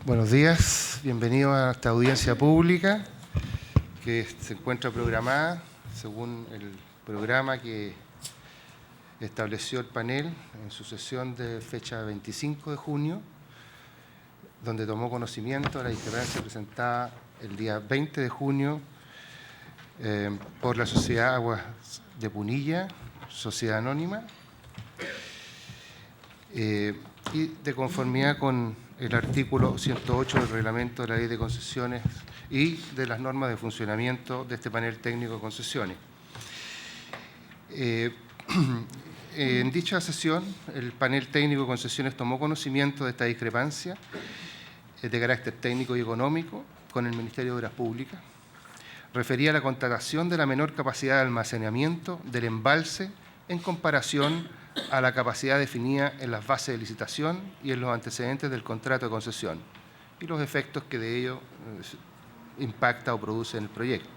Buenos días, bienvenidos a esta audiencia pública que se encuentra programada según el programa que estableció el panel en su sesión de fecha 25 de junio, donde tomó conocimiento de la discrepancia presentada el día 20 de junio por la Sociedad Aguas de Punilla, Sociedad Anónima, y de conformidad con el artículo 108 del reglamento de la Ley de Concesiones y de las normas de funcionamiento de este panel técnico de concesiones. En dicha sesión, el panel técnico de concesiones tomó conocimiento de esta discrepancia de carácter técnico y económico con el Ministerio de Obras Públicas. Refería a la contratación de la menor capacidad de almacenamiento del embalse en comparación a la capacidad definida en las bases de licitación y en los antecedentes del contrato de concesión y los efectos que de ello impacta o produce en el proyecto.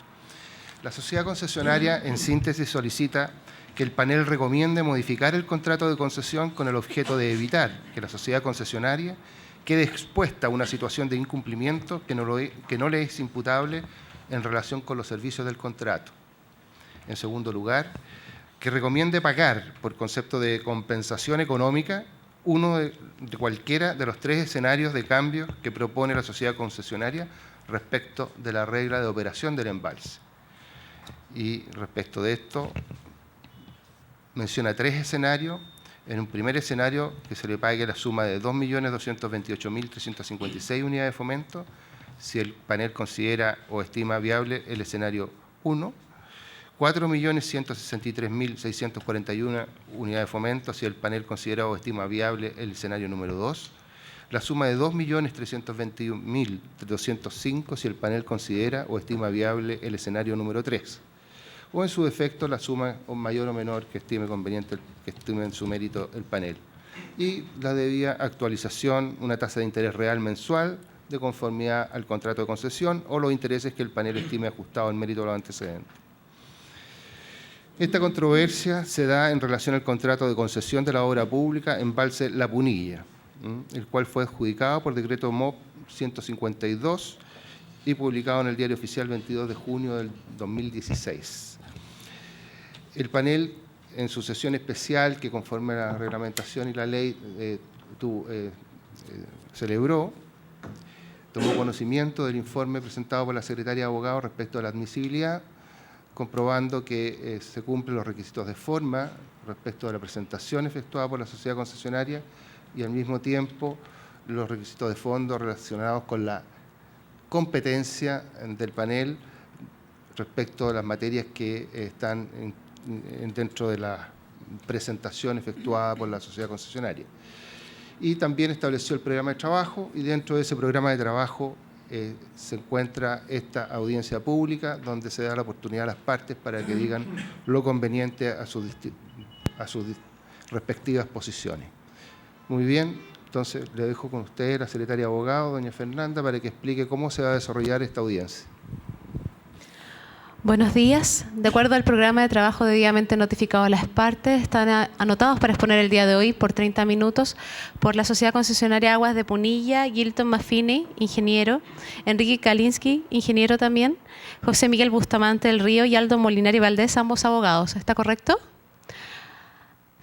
La sociedad concesionaria, en síntesis, solicita que el panel recomiende modificar el contrato de concesión con el objeto de evitar que la sociedad concesionaria quede expuesta a una situación de incumplimiento que no le es imputable en relación con los servicios del contrato. En segundo lugar, que recomiende pagar, por concepto de compensación económica, uno de cualquiera de los tres escenarios de cambio que propone la sociedad concesionaria respecto de la regla de operación del embalse. Y respecto de esto, menciona tres escenarios. En un primer escenario, que se le pague la suma de 2.228.356 unidades de fomento, si el panel considera o estima viable el escenario 1, 4.163.641 unidades de fomento si el panel considera o estima viable el escenario número 2, la suma de 2.321.205 si el panel considera o estima viable el escenario número 3, o en su defecto la suma mayor o menor que estime conveniente, que estime en su mérito el panel, y la debida actualización, una tasa de interés real mensual de conformidad al contrato de concesión o los intereses que el panel estime ajustado al mérito de los antecedentes. Esta controversia se da en relación al contrato de concesión de la obra pública Embalse La Punilla, el cual fue adjudicado por decreto MOP 152 y publicado en el Diario Oficial 22 de junio del 2016. El panel, en su sesión especial, que conforme a la reglamentación y la ley celebró, tomó conocimiento del informe presentado por la Secretaría de Abogados respecto a la admisibilidad, comprobando que se cumplen los requisitos de forma respecto de la presentación efectuada por la sociedad concesionaria y al mismo tiempo los requisitos de fondo relacionados con la competencia del panel respecto de las materias que están dentro de la presentación efectuada por la sociedad concesionaria. Y también estableció el programa de trabajo y dentro de ese programa de trabajo se encuentra esta audiencia pública donde se da la oportunidad a las partes para que digan lo conveniente a sus respectivas posiciones. Muy bien, entonces le dejo con usted la secretaria de Abogados, doña Fernanda, para que explique cómo se va a desarrollar esta audiencia. Buenos días. De acuerdo al programa de trabajo debidamente notificado a las partes, están anotados para exponer el día de hoy por 30 minutos por la Sociedad Concesionaria Aguas de Punilla, Gilton Maffini, ingeniero, Enrique Kalinsky, ingeniero también, José Miguel Bustamante del Río y Aldo Molinari Valdés, ambos abogados. ¿Está correcto?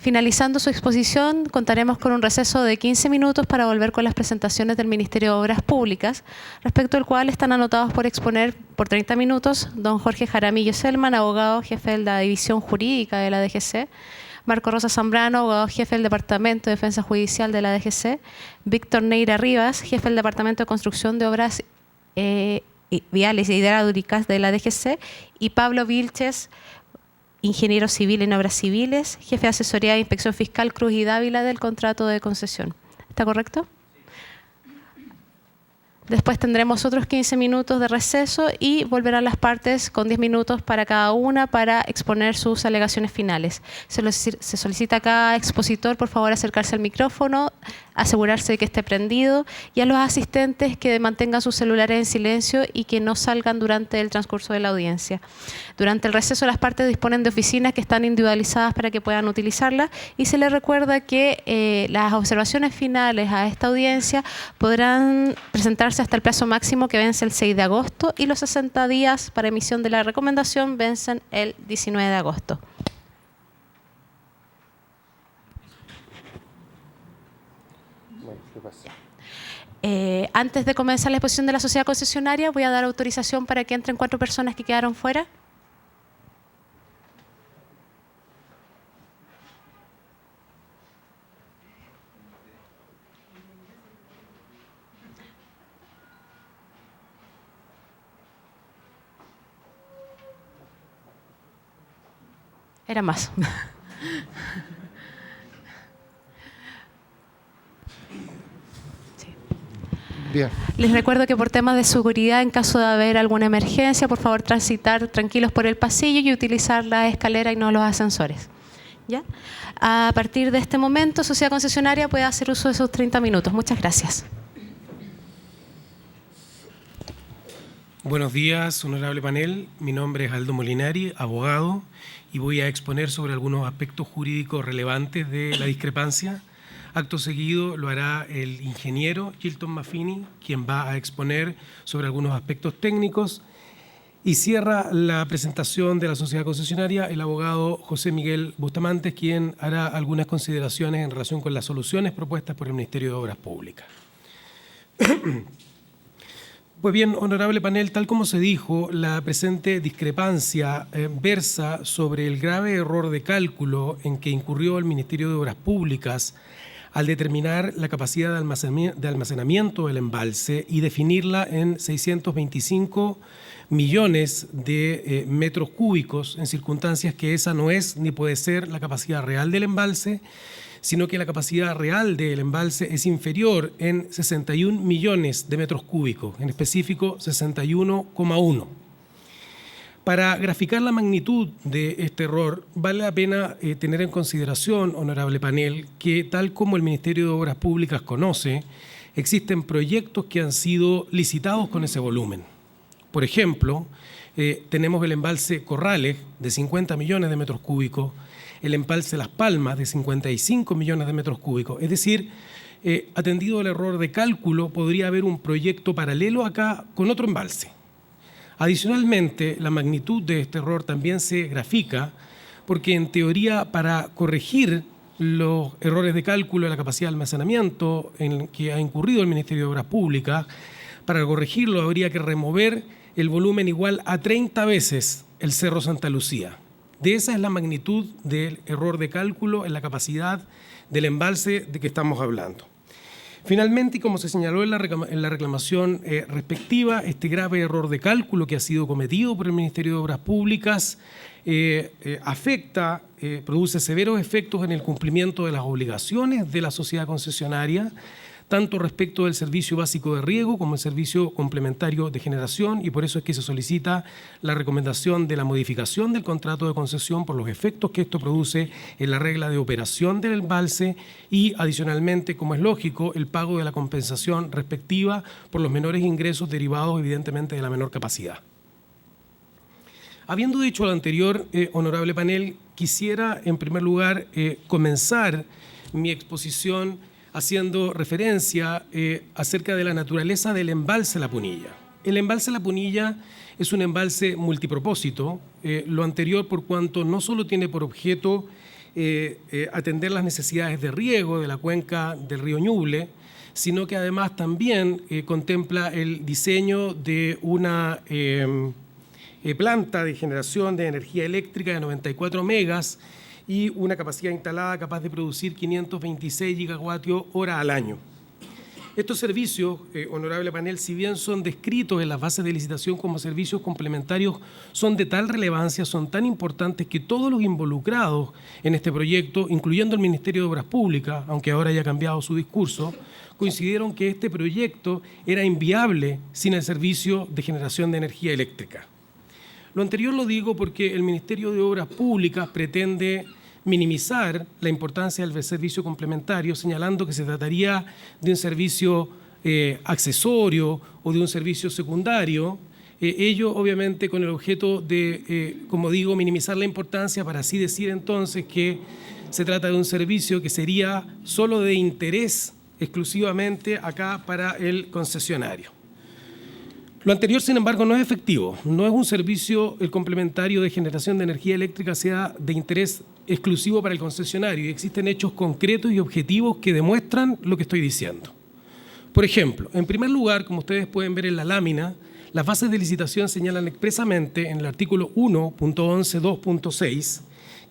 Finalizando su exposición, contaremos con un receso de 15 minutos para volver con las presentaciones del Ministerio de Obras Públicas, respecto al cual están anotados por exponer por 30 minutos don Jorge Jaramillo Selman, abogado jefe de la División Jurídica de la DGC, Marco Rosa Zambrano, abogado jefe del Departamento de Defensa Judicial de la DGC, Víctor Neira Rivas, jefe del Departamento de Construcción de Obras Viales y Hidráulicas de la DGC, y Pablo Vilches, ingeniero civil en obras civiles, jefe de asesoría de inspección fiscal Cruz y Dávila del contrato de concesión. ¿Está correcto? Después tendremos otros 15 minutos de receso y volverán las partes con 10 minutos para cada una para exponer sus alegaciones finales. Se solicita a cada expositor, por favor, acercarse al micrófono, asegurarse de que esté prendido, y a los asistentes que mantengan sus celulares en silencio y que no salgan durante el transcurso de la audiencia. Durante el receso las partes disponen de oficinas que están individualizadas para que puedan utilizarlas, y se les recuerda que las observaciones finales a esta audiencia podrán presentarse hasta el plazo máximo, que vence el 6 de agosto, y los 60 días para emisión de la recomendación vencen el 19 de agosto. Antes de comenzar la exposición de la sociedad concesionaria, voy a dar autorización para que entren 4 personas que quedaron fuera. Era más. Bien. Les recuerdo que por temas de seguridad, en caso de haber alguna emergencia, por favor transitar tranquilos por el pasillo y utilizar la escalera y no los ascensores. ¿Ya? A partir de este momento, sociedad concesionaria puede hacer uso de sus 30 minutos. Muchas gracias. Buenos días, honorable panel. Mi nombre es Aldo Molinari, abogado, y voy a exponer sobre algunos aspectos jurídicos relevantes de la discrepancia. Acto seguido lo hará el ingeniero Gilton Maffini, quien va a exponer sobre algunos aspectos técnicos, y cierra la presentación de la sociedad concesionaria el abogado José Miguel Bustamante, quien hará algunas consideraciones en relación con las soluciones propuestas por el Ministerio de Obras Públicas. Pues bien, honorable panel, tal como se dijo, la presente discrepancia versa sobre el grave error de cálculo en que incurrió el Ministerio de Obras Públicas al determinar la capacidad de almacenamiento del embalse y definirla en 625 millones de metros cúbicos, en circunstancias que esa no es ni puede ser la capacidad real del embalse, sino que la capacidad real del embalse es inferior en 61 millones de metros cúbicos, en específico 61,1. Para graficar la magnitud de este error, vale la pena tener en consideración, honorable panel, que tal como el Ministerio de Obras Públicas conoce, existen proyectos que han sido licitados con ese volumen. Por ejemplo, tenemos el embalse Corrales, de 50 millones de metros cúbicos, el embalse Las Palmas, de 55 millones de metros cúbicos. Es decir, atendido el error de cálculo, podría haber un proyecto paralelo acá con otro embalse. Adicionalmente, la magnitud de este error también se grafica porque, en teoría, para corregir los errores de cálculo de la capacidad de almacenamiento en que ha incurrido el Ministerio de Obras Públicas, para corregirlo habría que remover el volumen igual a 30 veces el Cerro Santa Lucía. De esa es la magnitud del error de cálculo en la capacidad del embalse de que estamos hablando. Finalmente, y como se señaló en la reclamación respectiva, este grave error de cálculo que ha sido cometido por el Ministerio de Obras Públicas produce severos efectos en el cumplimiento de las obligaciones de la sociedad concesionaria, tanto respecto del servicio básico de riego como el servicio complementario de generación, y por eso es que se solicita la recomendación de la modificación del contrato de concesión por los efectos que esto produce en la regla de operación del embalse y, adicionalmente, como es lógico, el pago de la compensación respectiva por los menores ingresos derivados, evidentemente, de la menor capacidad. Habiendo dicho lo anterior, honorable panel, quisiera, en primer lugar, comenzar mi exposición haciendo referencia acerca de la naturaleza del embalse La Punilla. El embalse La Punilla es un embalse multipropósito, lo anterior por cuanto no solo tiene por objeto atender las necesidades de riego de la cuenca del río Ñuble, sino que además también contempla el diseño de una planta de generación de energía eléctrica de 94 megas y una capacidad instalada capaz de producir 526 gigavatios hora al año. Estos servicios, honorable panel, si bien son descritos en las bases de licitación como servicios complementarios, son de tal relevancia, son tan importantes que todos los involucrados en este proyecto, incluyendo el Ministerio de Obras Públicas, aunque ahora haya cambiado su discurso, coincidieron que este proyecto era inviable sin el servicio de generación de energía eléctrica. Lo anterior lo digo porque el Ministerio de Obras Públicas pretende minimizar la importancia del servicio complementario, señalando que se trataría de un servicio accesorio o de un servicio secundario, ello obviamente con el objeto de, como digo, minimizar la importancia, para así decir entonces que se trata de un servicio que sería solo de interés exclusivamente acá para el concesionario. Lo anterior, sin embargo, no es efectivo. No es un servicio, el complementario de generación de energía eléctrica, sea de interés exclusivo para el concesionario, y existen hechos concretos y objetivos que demuestran lo que estoy diciendo. Por ejemplo, en primer lugar, como ustedes pueden ver en la lámina, las bases de licitación señalan expresamente en el artículo 1.11.2.6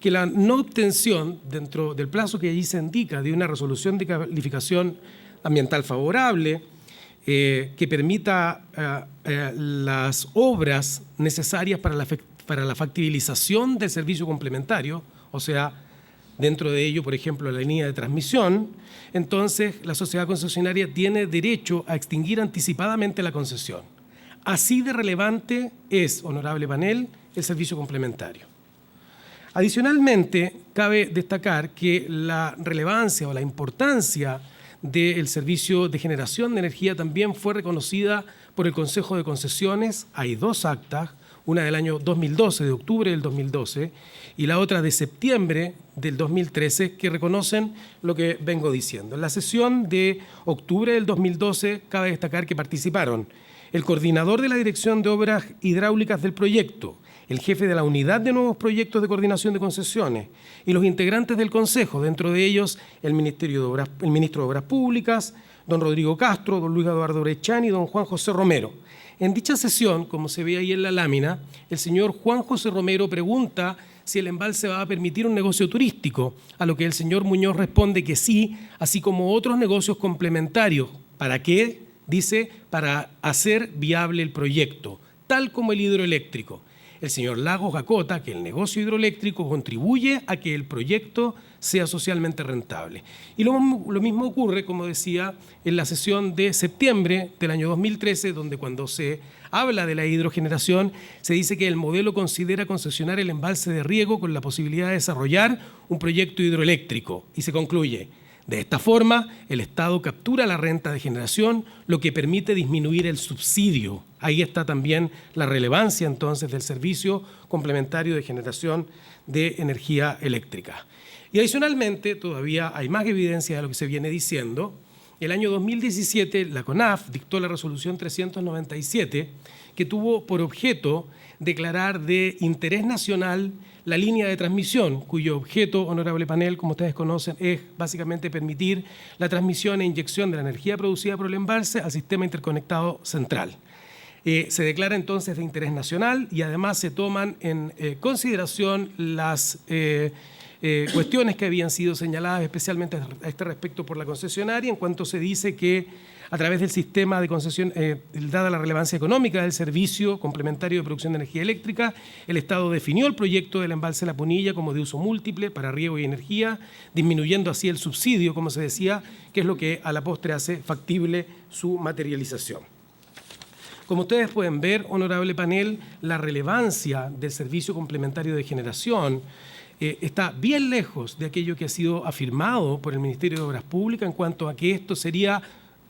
que la no obtención dentro del plazo que allí se indica de una resolución de calificación ambiental favorable que permita las obras necesarias para la factibilización del servicio complementario, o sea, dentro de ello, por ejemplo, la línea de transmisión, entonces la sociedad concesionaria tiene derecho a extinguir anticipadamente la concesión. Así de relevante es, honorable panel, el servicio complementario. Adicionalmente, cabe destacar que la relevancia o la importancia del servicio de generación de energía también fue reconocida por el Consejo de Concesiones. Hay dos actas, una del año 2012, de octubre del 2012, y la otra de septiembre del 2013, que reconocen lo que vengo diciendo. En la sesión de octubre del 2012, cabe destacar que participaron el coordinador de la Dirección de Obras Hidráulicas del proyecto, el jefe de la Unidad de Nuevos Proyectos de Coordinación de Concesiones y los integrantes del Consejo, dentro de ellos el ministro de Obras Públicas, don Rodrigo Castro, don Luis Eduardo Brechán y don Juan José Romero. En dicha sesión, como se ve ahí en la lámina, el señor Juan José Romero pregunta si el embalse va a permitir un negocio turístico, a lo que el señor Muñoz responde que sí, así como otros negocios complementarios. ¿Para qué? Dice, para hacer viable el proyecto, tal como el hidroeléctrico. El señor Lagos acota que el negocio hidroeléctrico contribuye a que el proyecto sea socialmente rentable. Y lo mismo ocurre, como decía, en la sesión de septiembre del año 2013, donde cuando se habla de la hidrogeneración, se dice que el modelo considera concesionar el embalse de riego con la posibilidad de desarrollar un proyecto hidroeléctrico. Y se concluye: de esta forma, el Estado captura la renta de generación, lo que permite disminuir el subsidio. Ahí está también la relevancia entonces del servicio complementario de generación de energía eléctrica. Y adicionalmente, todavía hay más evidencia de lo que se viene diciendo. El año 2017, la CONAF dictó la resolución 397, que tuvo por objeto declarar de interés nacional la línea de transmisión, cuyo objeto, honorable panel, como ustedes conocen, es básicamente permitir la transmisión e inyección de la energía producida por el embalse al sistema interconectado central. Se declara entonces de interés nacional y además se toman en consideración las cuestiones que habían sido señaladas especialmente a este respecto por la concesionaria, en cuanto se dice que a través del sistema de concesión, dada la relevancia económica del servicio complementario de producción de energía eléctrica, el Estado definió el proyecto del embalse La Punilla como de uso múltiple para riego y energía, disminuyendo así el subsidio, como se decía, que es lo que a la postre hace factible su materialización. Como ustedes pueden ver, honorable panel, la relevancia del servicio complementario de generación está bien lejos de aquello que ha sido afirmado por el Ministerio de Obras Públicas en cuanto a que esto sería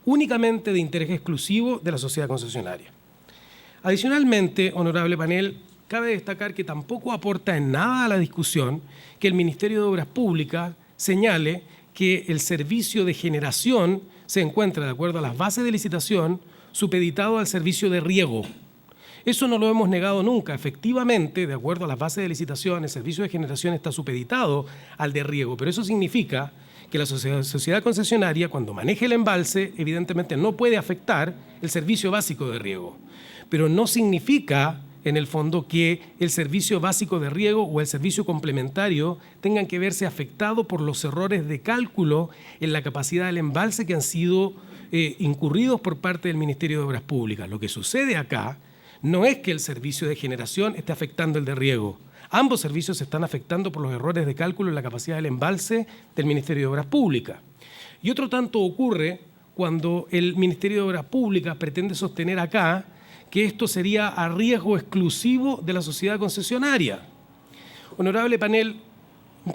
únicamente de interés exclusivo de la sociedad concesionaria. Adicionalmente, honorable panel, cabe destacar que tampoco aporta en nada a la discusión que el Ministerio de Obras Públicas señale que el servicio de generación se encuentra, de acuerdo a las bases de licitación, supeditado al servicio de riego. Eso no lo hemos negado nunca. Efectivamente, de acuerdo a las bases de licitación, el servicio de generación está supeditado al de riego, pero eso significa que la sociedad concesionaria, cuando maneje el embalse, evidentemente no puede afectar el servicio básico de riego. Pero no significa, en el fondo, que el servicio básico de riego o el servicio complementario tengan que verse afectados por los errores de cálculo en la capacidad del embalse que han sido incurridos por parte del Ministerio de Obras Públicas. Lo que sucede acá no es que el servicio de generación esté afectando el de riego. Ambos servicios se están afectando por los errores de cálculo en la capacidad del embalse del Ministerio de Obras Públicas. Y otro tanto ocurre cuando el Ministerio de Obras Públicas pretende sostener acá que esto sería a riesgo exclusivo de la sociedad concesionaria. Honorable panel,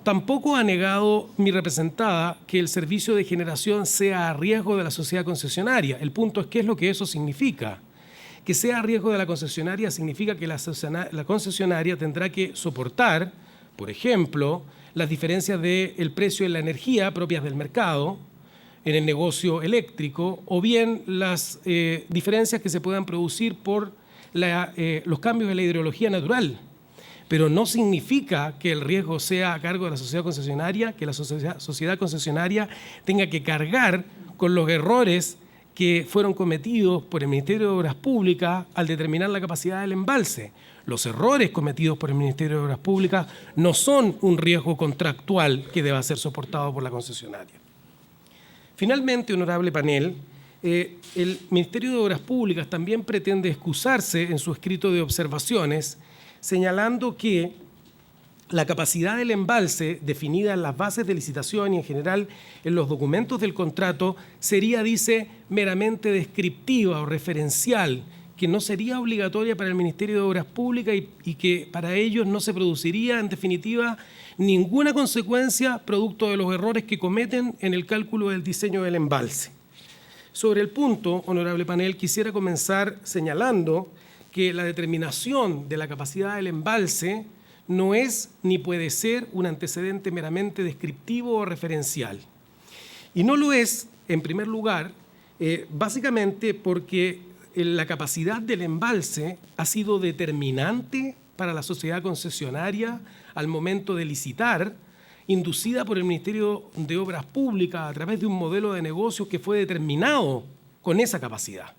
Tampoco ha negado mi representada que el servicio de generación sea a riesgo de la sociedad concesionaria. El punto es qué es lo que eso significa. Que sea a riesgo de la concesionaria significa que la concesionaria tendrá que soportar, por ejemplo, las diferencias del precio de la energía propias del mercado en el negocio eléctrico, o bien las diferencias que se puedan producir por los cambios de la hidrología natural. Pero no significa que el riesgo sea a cargo de la sociedad concesionaria, que la sociedad concesionaria tenga que cargar con los errores que fueron cometidos por el Ministerio de Obras Públicas al determinar la capacidad del embalse. Los errores cometidos por el Ministerio de Obras Públicas no son un riesgo contractual que deba ser soportado por la concesionaria. Finalmente, honorable panel, el Ministerio de Obras Públicas también pretende excusarse en su escrito de observaciones, señalando que la capacidad del embalse, definida en las bases de licitación y en general en los documentos del contrato, sería, dice, meramente descriptiva o referencial, que no sería obligatoria para el Ministerio de Obras Públicas y que para ellos no se produciría, en definitiva, ninguna consecuencia producto de los errores que cometen en el cálculo del diseño del embalse. Sobre el punto, honorable panel, quisiera comenzar señalando que la determinación de la capacidad del embalse no es ni puede ser un antecedente meramente descriptivo o referencial. Y no lo es, en primer lugar, básicamente porque la capacidad del embalse ha sido determinante para la sociedad concesionaria al momento de licitar, inducida por el Ministerio de Obras Públicas a través de un modelo de negocios que fue determinado con esa capacidad.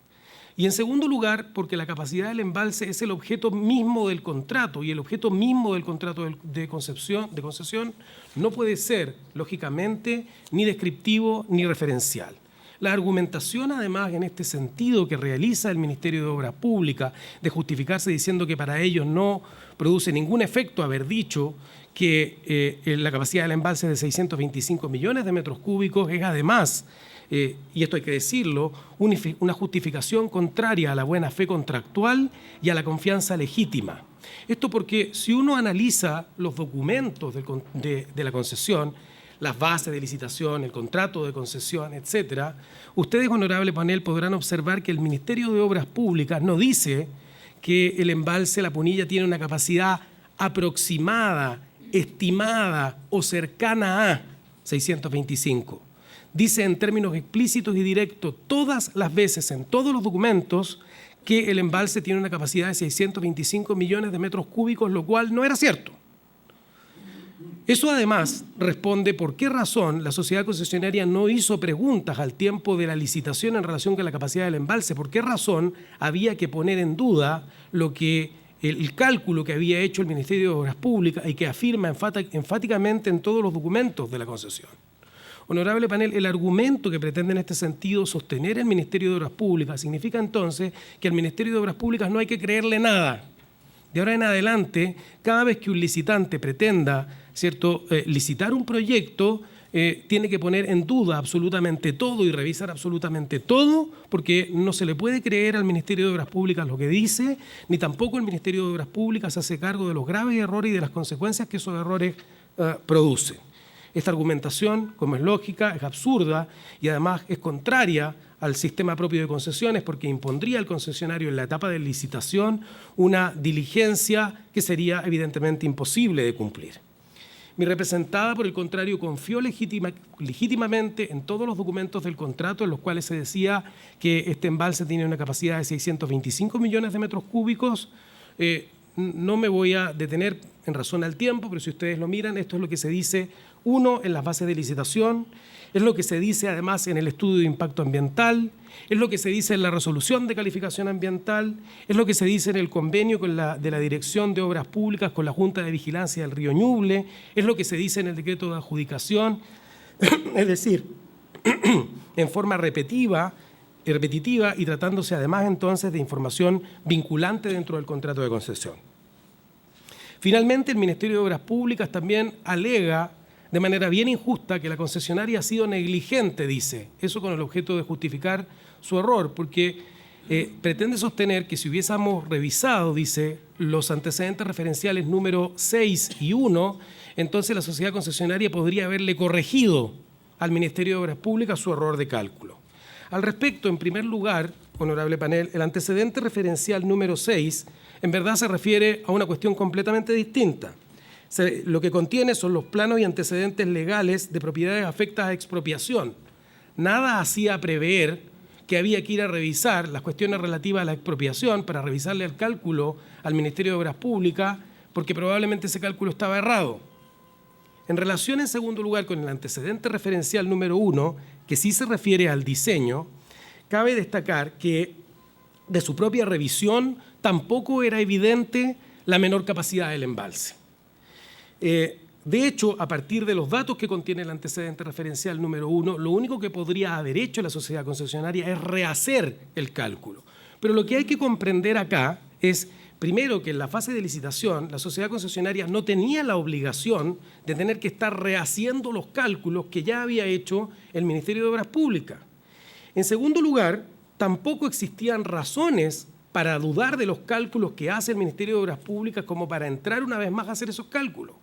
Y en segundo lugar, porque la capacidad del embalse es el objeto mismo del contrato, y el objeto mismo del contrato de concesión no puede ser, lógicamente, ni descriptivo ni referencial. La argumentación, además, en este sentido que realiza el Ministerio de Obras Públicas, de justificarse diciendo que para ellos no produce ningún efecto haber dicho que la capacidad del embalse es de 625 millones de metros cúbicos, es además, y esto hay que decirlo, una justificación contraria a la buena fe contractual y a la confianza legítima. Esto porque si uno analiza los documentos de la concesión, las bases de licitación, el contrato de concesión, etcétera, ustedes, honorable panel, podrán observar que el Ministerio de Obras Públicas no dice que el embalse La Punilla tiene una capacidad aproximada, estimada o cercana a 625. Dice en términos explícitos y directos todas las veces en todos los documentos que el embalse tiene una capacidad de 625 millones de metros cúbicos, lo cual no era cierto. Eso además responde por qué razón la sociedad concesionaria no hizo preguntas al tiempo de la licitación en relación con la capacidad del embalse, por qué razón había que poner en duda lo que el cálculo que había hecho el Ministerio de Obras Públicas y que afirma enfáticamente en todos los documentos de la concesión. Honorable panel, el argumento que pretende en este sentido sostener el Ministerio de Obras Públicas significa entonces que al Ministerio de Obras Públicas no hay que creerle nada. De ahora en adelante, cada vez que un licitante pretenda, ¿cierto?, licitar un proyecto, tiene que poner en duda absolutamente todo y revisar absolutamente todo, porque no se le puede creer al Ministerio de Obras Públicas lo que dice, ni tampoco el Ministerio de Obras Públicas se hace cargo de los graves errores y de las consecuencias que esos errores producen. Esta argumentación, como es lógica, es absurda y además es contraria al sistema propio de concesiones porque impondría al concesionario en la etapa de licitación una diligencia que sería evidentemente imposible de cumplir. Mi representada, por el contrario, confió legítimamente en todos los documentos del contrato en los cuales se decía que este embalse tiene una capacidad de 625 millones de metros cúbicos. No me voy a detener en razón al tiempo, pero si ustedes lo miran, esto es lo que se dice, uno, en las bases de licitación, es lo que se dice además en el estudio de impacto ambiental, es lo que se dice en la resolución de calificación ambiental, es lo que se dice en el convenio de la Dirección de Obras Públicas con la Junta de Vigilancia del Río Ñuble, es lo que se dice en el decreto de adjudicación, es decir, en forma repetitiva y tratándose además entonces de información vinculante dentro del contrato de concesión. Finalmente, el Ministerio de Obras Públicas también alega de manera bien injusta que la concesionaria ha sido negligente, dice, eso con el objeto de justificar su error, porque pretende sostener que si hubiésemos revisado, dice, los antecedentes referenciales número 6 y 1, entonces la sociedad concesionaria podría haberle corregido al Ministerio de Obras Públicas su error de cálculo. Al respecto, en primer lugar, honorable panel, el antecedente referencial número 6 en verdad se refiere a una cuestión completamente distinta. Lo que contiene son los planos y antecedentes legales de propiedades afectas a expropiación. Nada hacía prever que había que ir a revisar las cuestiones relativas a la expropiación para revisarle el cálculo al Ministerio de Obras Públicas, porque probablemente ese cálculo estaba errado. En relación, en segundo lugar, con el antecedente referencial número 1, que sí se refiere al diseño, cabe destacar que de su propia revisión tampoco era evidente la menor capacidad del embalse. De hecho, a partir de los datos que contiene el antecedente referencial número 1, lo único que podría haber hecho la sociedad concesionaria es rehacer el cálculo. Pero lo que hay que comprender acá es, primero, que en la fase de licitación la sociedad concesionaria no tenía la obligación de tener que estar rehaciendo los cálculos que ya había hecho el Ministerio de Obras Públicas. En segundo lugar, tampoco existían razones para dudar de los cálculos que hace el Ministerio de Obras Públicas como para entrar una vez más a hacer esos cálculos.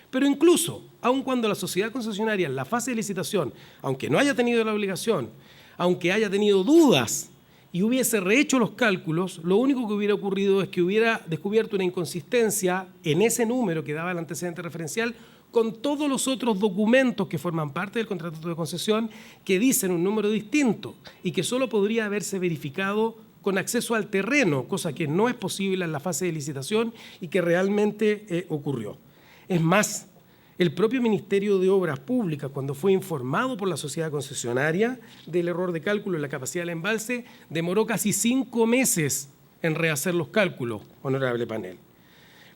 Pero incluso, aun cuando la sociedad concesionaria en la fase de licitación, aunque no haya tenido la obligación, aunque haya tenido dudas y hubiese rehecho los cálculos, lo único que hubiera ocurrido es que hubiera descubierto una inconsistencia en ese número que daba el antecedente referencial con todos los otros documentos que forman parte del contrato de concesión que dicen un número distinto y que solo podría haberse verificado con acceso al terreno, cosa que no es posible en la fase de licitación y que realmente ocurrió. Es más, el propio Ministerio de Obras Públicas, cuando fue informado por la sociedad concesionaria del error de cálculo en la capacidad del embalse, demoró casi 5 meses en rehacer los cálculos, honorable panel.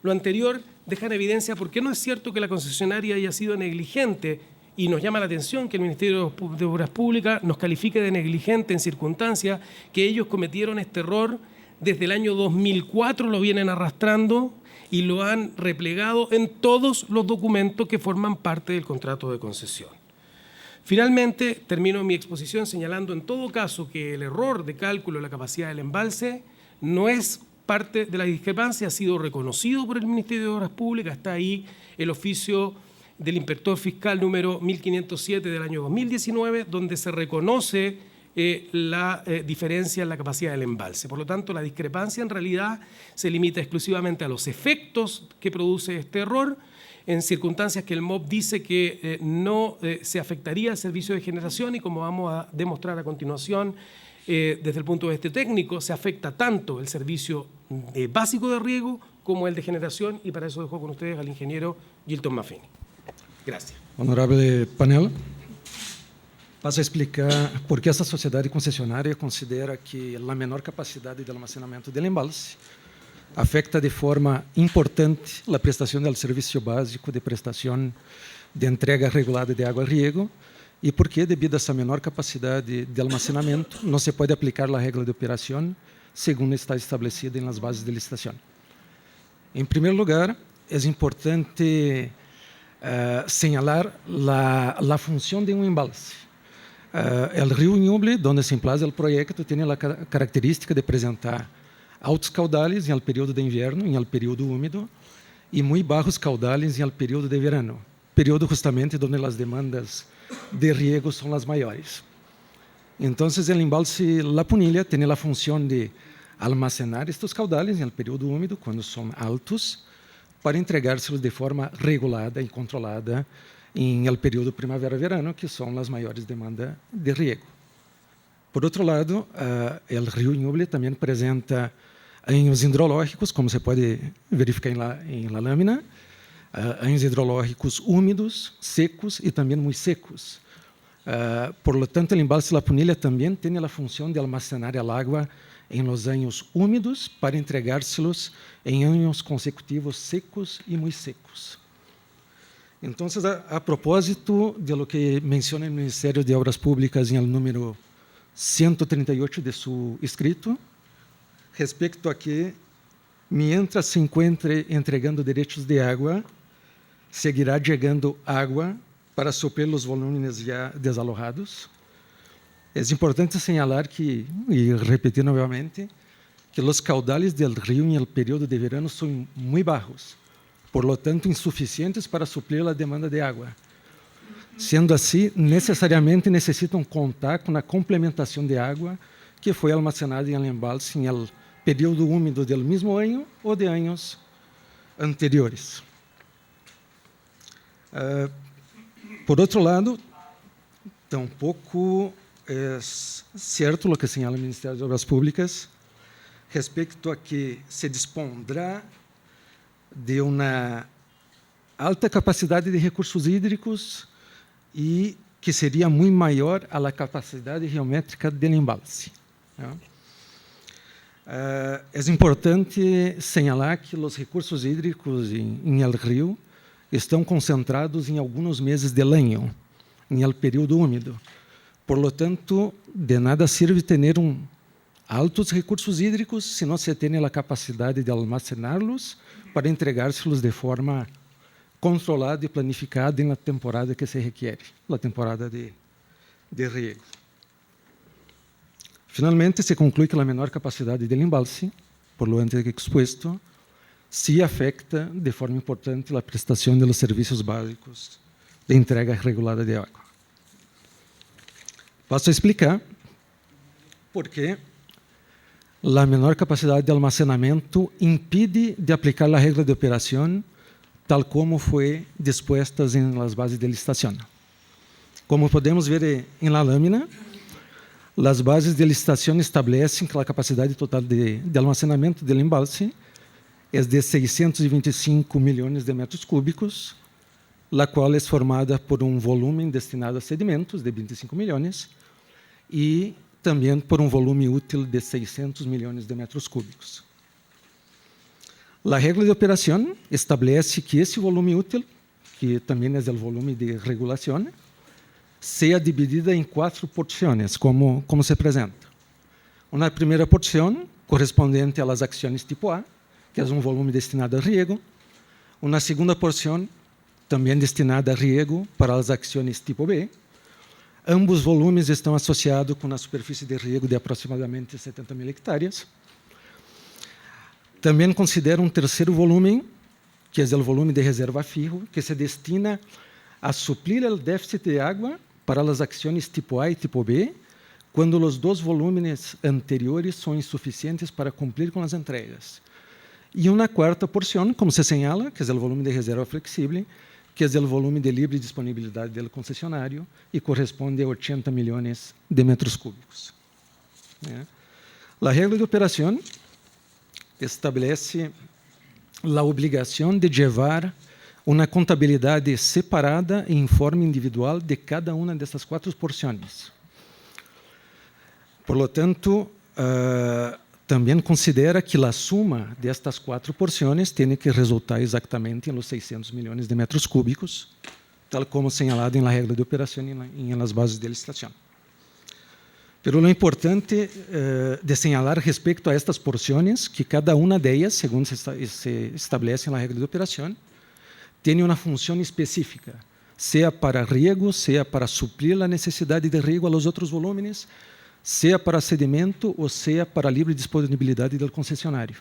Lo anterior deja en evidencia por qué no es cierto que la concesionaria haya sido negligente, y nos llama la atención que el Ministerio de Obras Públicas nos califique de negligente en circunstancias que ellos cometieron este error desde el año 2004, lo vienen arrastrando y lo han replegado en todos los documentos que forman parte del contrato de concesión. Finalmente, termino mi exposición señalando en todo caso que el error de cálculo de la capacidad del embalse no es parte de la discrepancia, ha sido reconocido por el Ministerio de Obras Públicas, está ahí el oficio del inspector fiscal número 1507 del año 2019, donde se reconoce la diferencia en la capacidad del embalse. Por lo tanto, la discrepancia en realidad se limita exclusivamente a los efectos que produce este error, en circunstancias que el MOP dice que no se afectaría al servicio de generación y, como vamos a demostrar a continuación, desde el punto de vista técnico, se afecta tanto el servicio básico de riego como el de generación, y para eso dejo con ustedes al ingeniero Gilton Maffini. Gracias. Honorable panel, passo a explicar por que essa sociedade concessionária considera que a menor capacidade de almacenamento do embalse afecta de forma importante a prestação do serviço básico de prestação de entrega regulada de água e riego, e por que, devido a essa menor capacidade de almacenamento, não se pode aplicar a regra de operação segundo está estabelecida nas bases de licitação. Em primeiro lugar, é importante señalar la función de un embalse. El río Ñuble, donde se emplaza el proyecto, tiene la característica de presentar altos caudales en el periodo de invierno, en el periodo húmedo, y muy bajos caudales en el periodo de verano, periodo justamente donde las demandas de riego son las mayores. Entonces, el embalse La Punilla tiene la función de almacenar estos caudales en el periodo húmedo, cuando son altos, para entregárselos de forma regulada e controlada em el período primavera-verano, que são as maiores demandas de riego. Por outro lado, o rio Ñuble também apresenta anhos hidrológicos, como se pode verificar em la lâmina, anhos hidrológicos úmidos, secos e também muito secos. Por lo tanto, o embalse La Punilla também tem a função de almacenar a água em los años úmidos para entregárselos em años consecutivos secos e muito secos. Então, a propósito de lo que menciona o Ministério de Obras Públicas em el número 138 de su escrito, respeito a que, mientras se encuentre entregando direitos de água, seguirá chegando água para suprir os volúmenes já desalojados. É importante señalar que, e repetir novamente, que os caudales do rio no período de verano são muito baixos, por lo tanto insuficientes para suprir a demanda de água. Sendo assim, necessariamente necessitam contar com a complementação de água que foi almacenada em embalse no período úmido do mesmo ano ou de anos anteriores. Por outro lado, tampouco é certo o que señala o Ministério de Obras Públicas respeito a que se dispondrá de uma alta capacidade de recursos hídricos e que seria muito maior a la capacidade geométrica do embalse. É importante señalar que os recursos hídricos em el rio estão concentrados em alguns meses do ano, em el período úmido. Por lo tanto, de nada sirve ter altos recursos hídricos se não se tem a capacidade de almacená-los para entregá-los de forma controlada e planificada na temporada que se requer, a temporada de riego. Finalmente, se conclui que a menor capacidade do embalse, por lo antes expuesto, se afeta de forma importante a prestação dos serviços básicos de entrega regulada de água. Passo a explicar por que a menor capacidade de almacenamento impide de aplicar a regra de operação tal como foi disposta em las bases de licitação. Como podemos ver em la lâmina, as bases de licitação estabelecem que a capacidade total de almacenamento do embalse é de 625 milhões de metros cúbicos, a qual é formada por um volume destinado a sedimentos de 25 milhões e também por um volume útil de 600 milhões de metros cúbicos. A regra de operação estabelece que esse volume útil, que também é o volume de regulação, seja dividida em 4 porções, como se apresenta. Uma primeira porção, correspondente às ações tipo A, que é um volume destinado a riego. Uma segunda porção, também destinada a riego para as ações tipo B. Ambos volumes estão associados com uma superfície de riego de aproximadamente 70 mil hectares. Também considera um terceiro volume, que é o volume de reserva fijo, que se destina a suplir o déficit de água para as ações tipo A e tipo B, quando os dois volumes anteriores são insuficientes para cumprir com as entregas. E uma quarta porção, como se señala, que é o volume de reserva flexível, que é o volume de livre disponibilidade do concessionário e corresponde a 80 milhões de metros cúbicos. A regra de operação estabelece a obrigação de levar uma contabilidade separada e em forma individual de cada uma dessas 4 porções. Por lo tanto, também considera que a suma destas 4 porções tem que resultar exatamente em 600 milhões de metros cúbicos, tal como señalado na regra de operação e nas bases de licitação. Pero o importante de señalar respeito a estas porções, que cada uma delas, segundo se estabelece na regra de operação, tem uma função específica, seja para riego, seja para suprir a necessidade de riego a los outros volúmenes, seja para sedimento ou seja para livre disponibilidade do concessionário.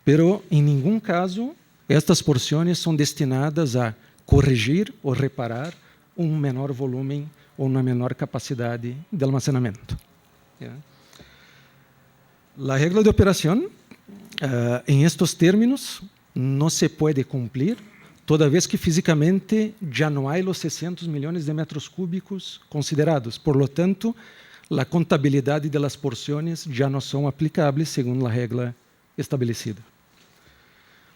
Pero, em nenhum caso, estas porções são destinadas a corrigir ou reparar um menor volume ou uma menor capacidade de almacenamento. A regra de operação, em estes termos, não se pode cumprir toda vez que fisicamente já não há os 600 milhões de metros cúbicos considerados. Por lo tanto, a contabilidade das porções já não são aplicáveis segundo a regra estabelecida.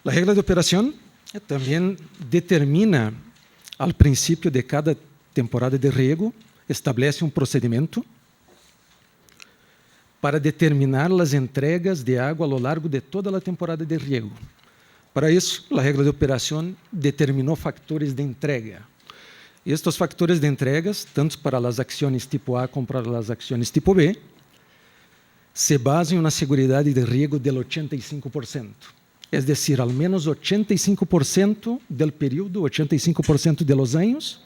A regra de operação também determina, ao princípio de cada temporada de riego, estabelece um procedimento para determinar as entregas de água ao largo de toda a temporada de riego. Para isso, a regra de operação determinou fatores de entrega. Estes fatores de entregas, tanto para as ações tipo A como para as ações tipo B, se basam na segurança de riego del 85%. É decir, ao menos 85% do período, 85% de los anos,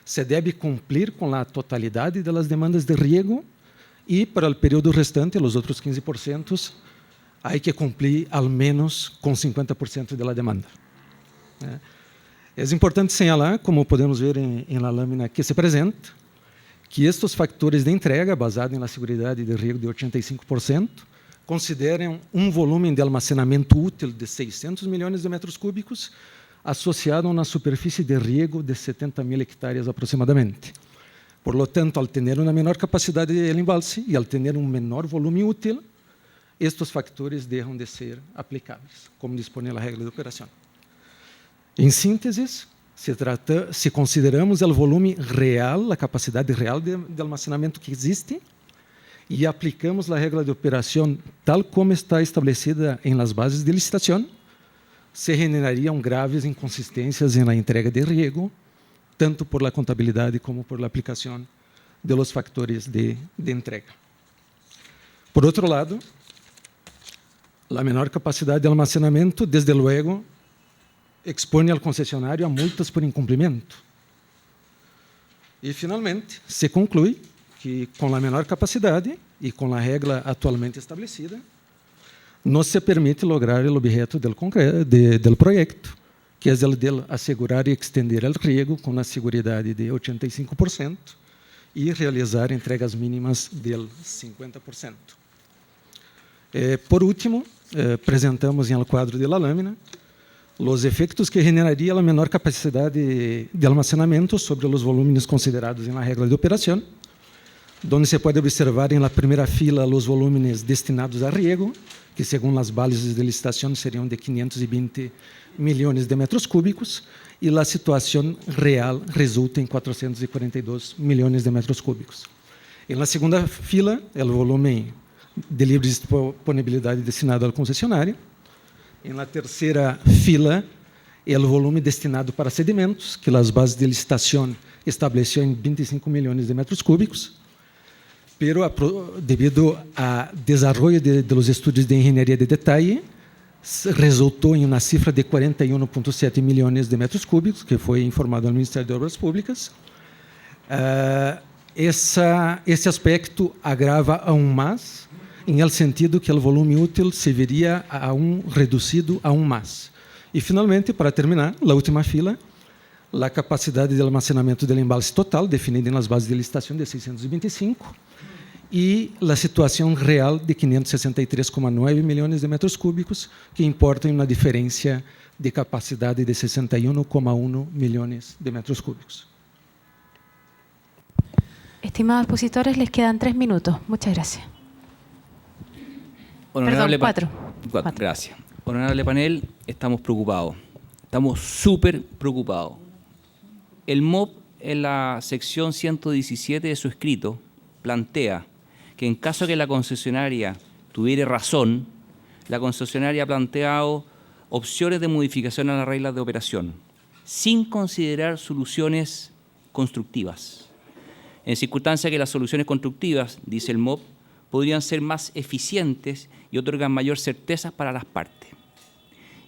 se debe cumplir com a totalidade das demandas de riego e, para o período restante, os outros 15%, há que cumprir ao menos com 50% da demanda. É importante señalar, como podemos ver na lâmina que se apresenta, que estes fatores de entrega, basados na segurança de riego de 85%, consideram volume de almacenamento útil de 600 milhões de metros cúbicos, associado a uma superfície de riego de 70.000 hectares aproximadamente. Por lo tanto, al ter uma menor capacidade de embalse e al ter menor volume útil, estes factores deixam de ser aplicáveis, como dispõe a regra de operação. Em síntese, se consideramos o volume real, a capacidade real de almacenamento que existe, e aplicamos a regra de operação tal como está estabelecida em las bases de licitação, se generariam graves inconsistências na entrega de riego, tanto por la contabilidade como por la aplicação de los factores de entrega. Por outro lado, a menor capacidade de almacenamento, desde luego, expõe ao concessionário a multas por incumprimento. E, finalmente, se conclui que, com a menor capacidade e com a regra atualmente estabelecida, não se permite lograr o objeto do projeto, que é o de assegurar e extender o riego com a segurança de 85% e realizar entregas mínimas de 50%. Por último, apresentamos em el quadro de la lâmina os efeitos que generaria a menor capacidade de almacenamento sobre os volumes considerados na regra de operação, onde se pode observar em la primeira fila os volumes destinados a riego, que, segundo as bases de licitação, seriam de 520 milhões de metros cúbicos, e a situação real resulta em 442 milhões de metros cúbicos. Na segunda fila, o volume de livre disponibilidade destinado ao concessionário. Na terceira fila, o volume destinado para sedimentos, que as bases de licitação estabeleciam em 25 milhões de metros cúbicos, pero devido ao desenvolvimento de los estudos de engenharia de detalhe, resultou em uma cifra de 41,7 milhões de metros cúbicos, que foi informado ao Ministério de Obras Públicas. Esse aspecto agrava aún mais, em el sentido que o volume útil se veria reduzido aún mais. E, finalmente, para terminar, a última fila, a capacidade de almacenamento do embalse total, definida nas bases de licitação de 625, e a situação real de 563,9 milhões de metros cúbicos, que importam uma diferença de capacidade de 61,1 milhões de metros cúbicos. Estimados expositores, les quedan 3 minutos. Muchas gracias. Honorable Perdón, 4. Gracias. Honorable panel, estamos preocupados. Estamos súper preocupados. El MOP, en la sección 117 de su escrito, plantea que en caso que la concesionaria tuviera razón, la concesionaria ha planteado opciones de modificación a las reglas de operación, sin considerar soluciones constructivas. En circunstancias que las soluciones constructivas, dice el MOP, podrían ser más eficientes y otorgan mayor certeza para las partes.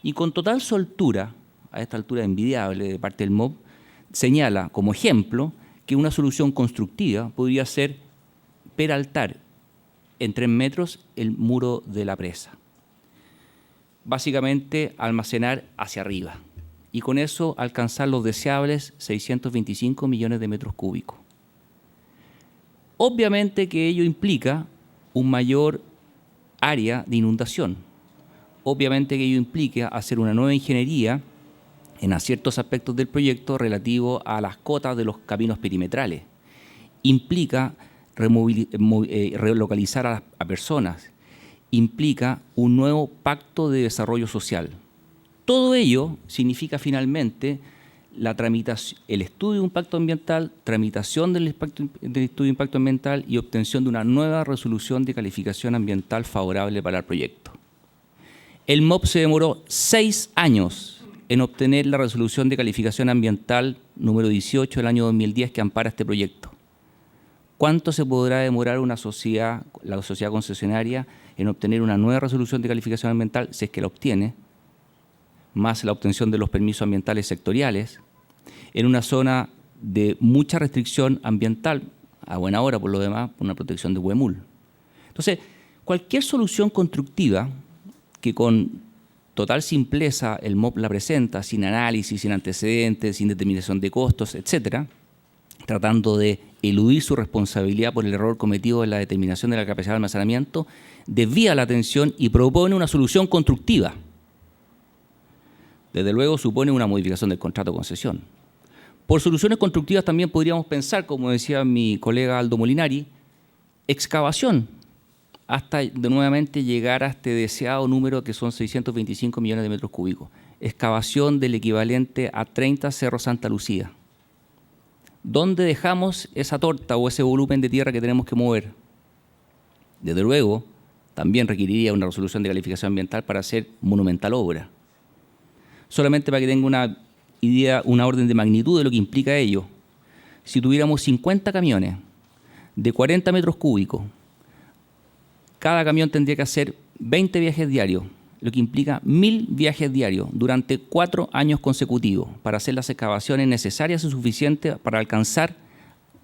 Y con total soltura, a esta altura envidiable de parte del MOP, señala como ejemplo que una solución constructiva podría ser peraltar en 3 metros el muro de la presa. Básicamente almacenar hacia arriba y con eso alcanzar los deseables 625 millones de metros cúbicos. Obviamente que ello implica un mayor área de inundación. Obviamente que ello implica hacer una nueva ingeniería en ciertos aspectos del proyecto relativo a las cotas de los caminos perimetrales. Implica relocalizar a personas. Implica un nuevo pacto de desarrollo social. Todo ello significa finalmente la tramitación, el estudio de impacto ambiental, tramitación del estudio de impacto ambiental y obtención de una nueva resolución de calificación ambiental favorable para el proyecto. El MOP se demoró 6 años en obtener la resolución de calificación ambiental número 18 del año 2010 que ampara este proyecto. ¿Cuánto se podrá demorar la sociedad concesionaria en obtener una nueva resolución de calificación ambiental, si es que la obtiene, más la obtención de los permisos ambientales sectoriales, en una zona de mucha restricción ambiental, a buena hora por lo demás, por una protección de huemul. Entonces, cualquier solución constructiva que con total simpleza el MOP la presenta, sin análisis, sin antecedentes, sin determinación de costos, etcétera, tratando de eludir su responsabilidad por el error cometido en la determinación de la capacidad de almacenamiento, desvía la atención y propone una solución constructiva. Desde luego supone una modificación del contrato de concesión. Por soluciones constructivas también podríamos pensar, como decía mi colega Aldo Molinari, excavación, hasta de nuevamente llegar a este deseado número que son 625 millones de metros cúbicos. Excavación del equivalente a 30 cerros Santa Lucía. ¿Dónde dejamos esa torta o ese volumen de tierra que tenemos que mover? Desde luego, también requeriría una resolución de calificación ambiental para hacer monumental obra. Solamente para que tenga una idea, una orden de magnitud de lo que implica ello. Si tuviéramos 50 camiones de 40 metros cúbicos, cada camión tendría que hacer 20 viajes diarios, lo que implica 1000 viajes diarios durante 4 años consecutivos para hacer las excavaciones necesarias y suficientes para alcanzar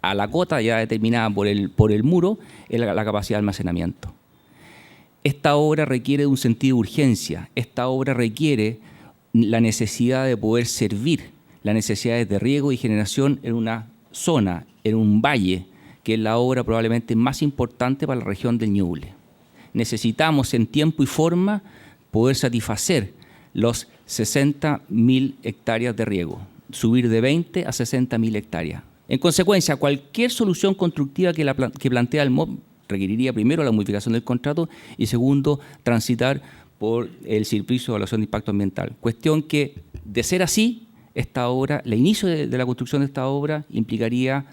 a la cota ya determinada por el muro la capacidad de almacenamiento. Esta obra requiere de un sentido de urgencia, esta obra requiere la necesidad de poder servir las necesidades de riego y generación en una zona, en un valle, que es la obra probablemente más importante para la región del Ñuble. Necesitamos en tiempo y forma poder satisfacer los 60.000 hectáreas de riego, subir de 20 a 60.000 hectáreas. En consecuencia, cualquier solución constructiva que plantea el MOP requeriría primero la modificación del contrato y segundo, transitar por el servicio de evaluación de impacto ambiental. Cuestión que, de ser así, esta obra, el inicio de la construcción de esta obra implicaría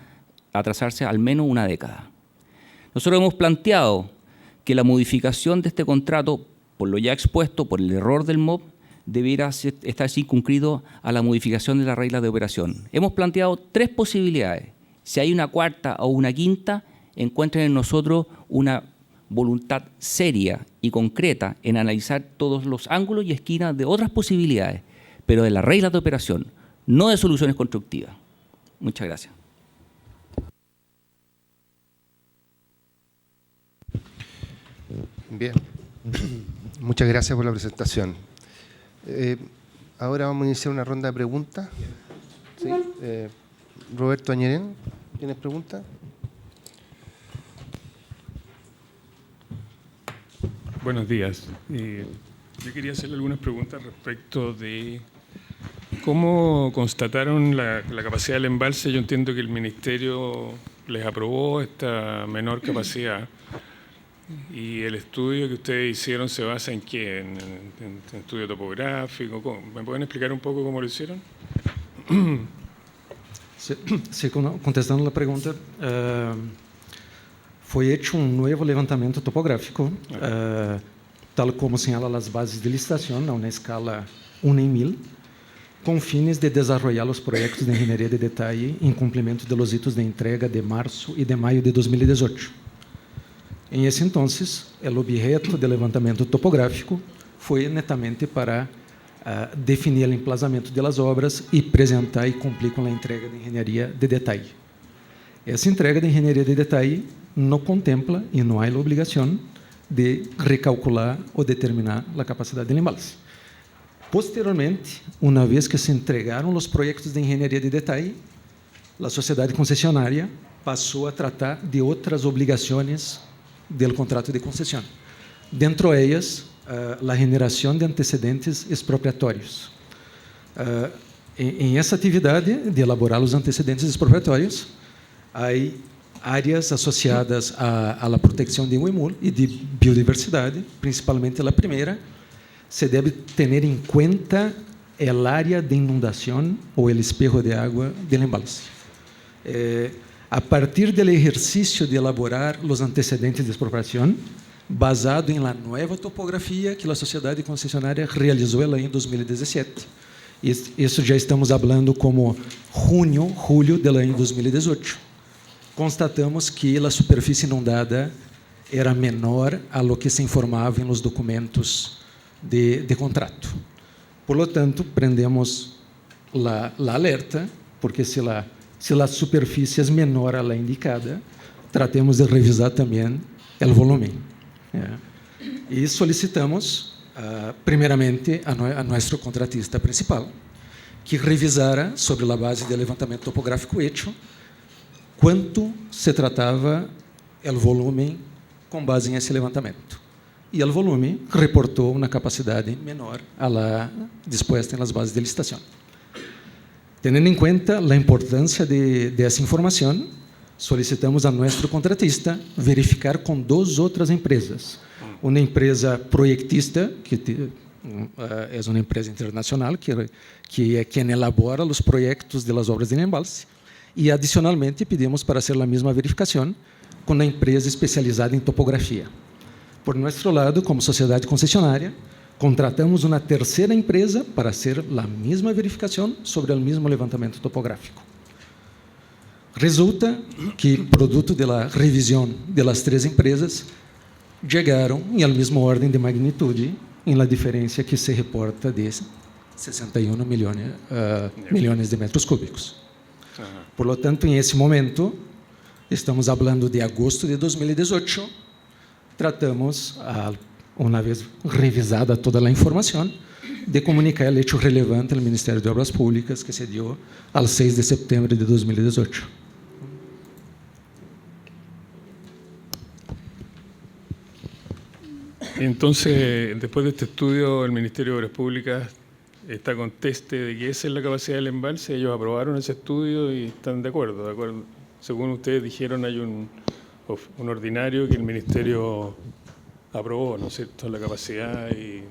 atrasarse al menos una década. Nosotros hemos planteado que la modificación de este contrato, por lo ya expuesto, por el error del MOP, debiera estar circunscrito a la modificación de las reglas de operación. Hemos planteado 3 posibilidades. Si hay una cuarta o una quinta, encuentren en nosotros una voluntad seria y concreta en analizar todos los ángulos y esquinas de otras posibilidades, pero de las reglas de operación, no de soluciones constructivas. Muchas gracias. Bien, muchas gracias por la presentación. Ahora vamos a iniciar una ronda de preguntas. ¿Sí? Roberto Añerén, ¿tienes preguntas? Buenos días. Yo quería hacerle algunas preguntas respecto de cómo constataron la capacidad del embalse. Yo entiendo que el Ministerio les aprobó esta menor capacidad. ¿Y el estudio que ustedes hicieron se basa en qué? ¿En estudio topográfico? ¿Cómo? ¿Me pueden explicar un poco cómo lo hicieron? Sí, contestando la pregunta, foi hecho un nuevo levantamiento topográfico, tal como señalan las bases de licitación, a una escala 1 en 1000, con fines de desarrollar los proyectos de ingeniería de detalle en cumplimiento de los hitos de entrega de marzo y de mayo de 2018. En ese entonces, el objeto del levantamiento topográfico fue netamente para definir el emplazamiento de las obras y presentar y cumplir con la entrega de ingeniería de detalle. Esa entrega de ingeniería de detalle no contempla y no hay la obligación de recalcular o determinar la capacidad del embalse. Posteriormente, una vez que se entregaron los proyectos de ingeniería de detalle, la sociedad concesionaria pasó a tratar de otras obligaciones del contrato de concesión. Dentro de ellas, la generación de antecedentes expropiatorios. En esa actividad de elaborar los antecedentes expropiatorios, hay áreas asociadas a la protección de huemul y de biodiversidad, principalmente la primera, se debe tener en cuenta el área de inundación o el espejo de agua del embalse. A partir del ejercicio de elaborar los antecedentes de expropiación, basado en la nueva topografía que la sociedad concesionaria realizó el año 2017. Eso ya estamos hablando como junio, julio del año 2018. Constatamos que la superficie inundada era menor a lo que se informaba en los documentos de contrato. Por lo tanto, prendemos la alerta, porque se la se a superfície é menor a la indicada, tratemos de revisar também o volume. E solicitamos, primeiramente, a nosso contratista principal, que revisara, sobre a base do levantamento topográfico hecho, quanto se tratava o volume com base nesse levantamento. E o volume reportou uma capacidade menor a la disposta nas bases de licitação. Tendo em conta a importância dessa informação, solicitamos a nosso contratista verificar com 2 outras empresas. Uma empresa projetista, que é uma empresa internacional, que é quem elabora os projetos das obras de embalse, e, adicionalmente, pedimos para fazer a mesma verificação com a empresa especializada em topografia. Por nosso lado, como sociedade concessionária, contratamos uma terceira empresa para fazer a mesma verificação sobre o mesmo levantamento topográfico. Resulta que, produto da revisão das 3 empresas, chegaram em a mesma ordem de magnitude em la diferença que se reporta de 61 milhões de metros cúbicos. Por lo tanto, em esse momento, estamos falando de agosto de 2018, tratamos, uma vez revisada toda a informação, de comunicar o hecho relevante ao Ministério de Obras Públicas, que se deu ao 6 de setembro de 2018. Entonces, después de este estudio, el Ministerio de Obras Públicas está conteste de que esa es la capacidad del embalse. Ellos aprobaron ese estudio y están de acuerdo. Según ustedes dijeron, hay un ordinario que el Ministerio aprobó, ¿no es cierto?, la capacidad, y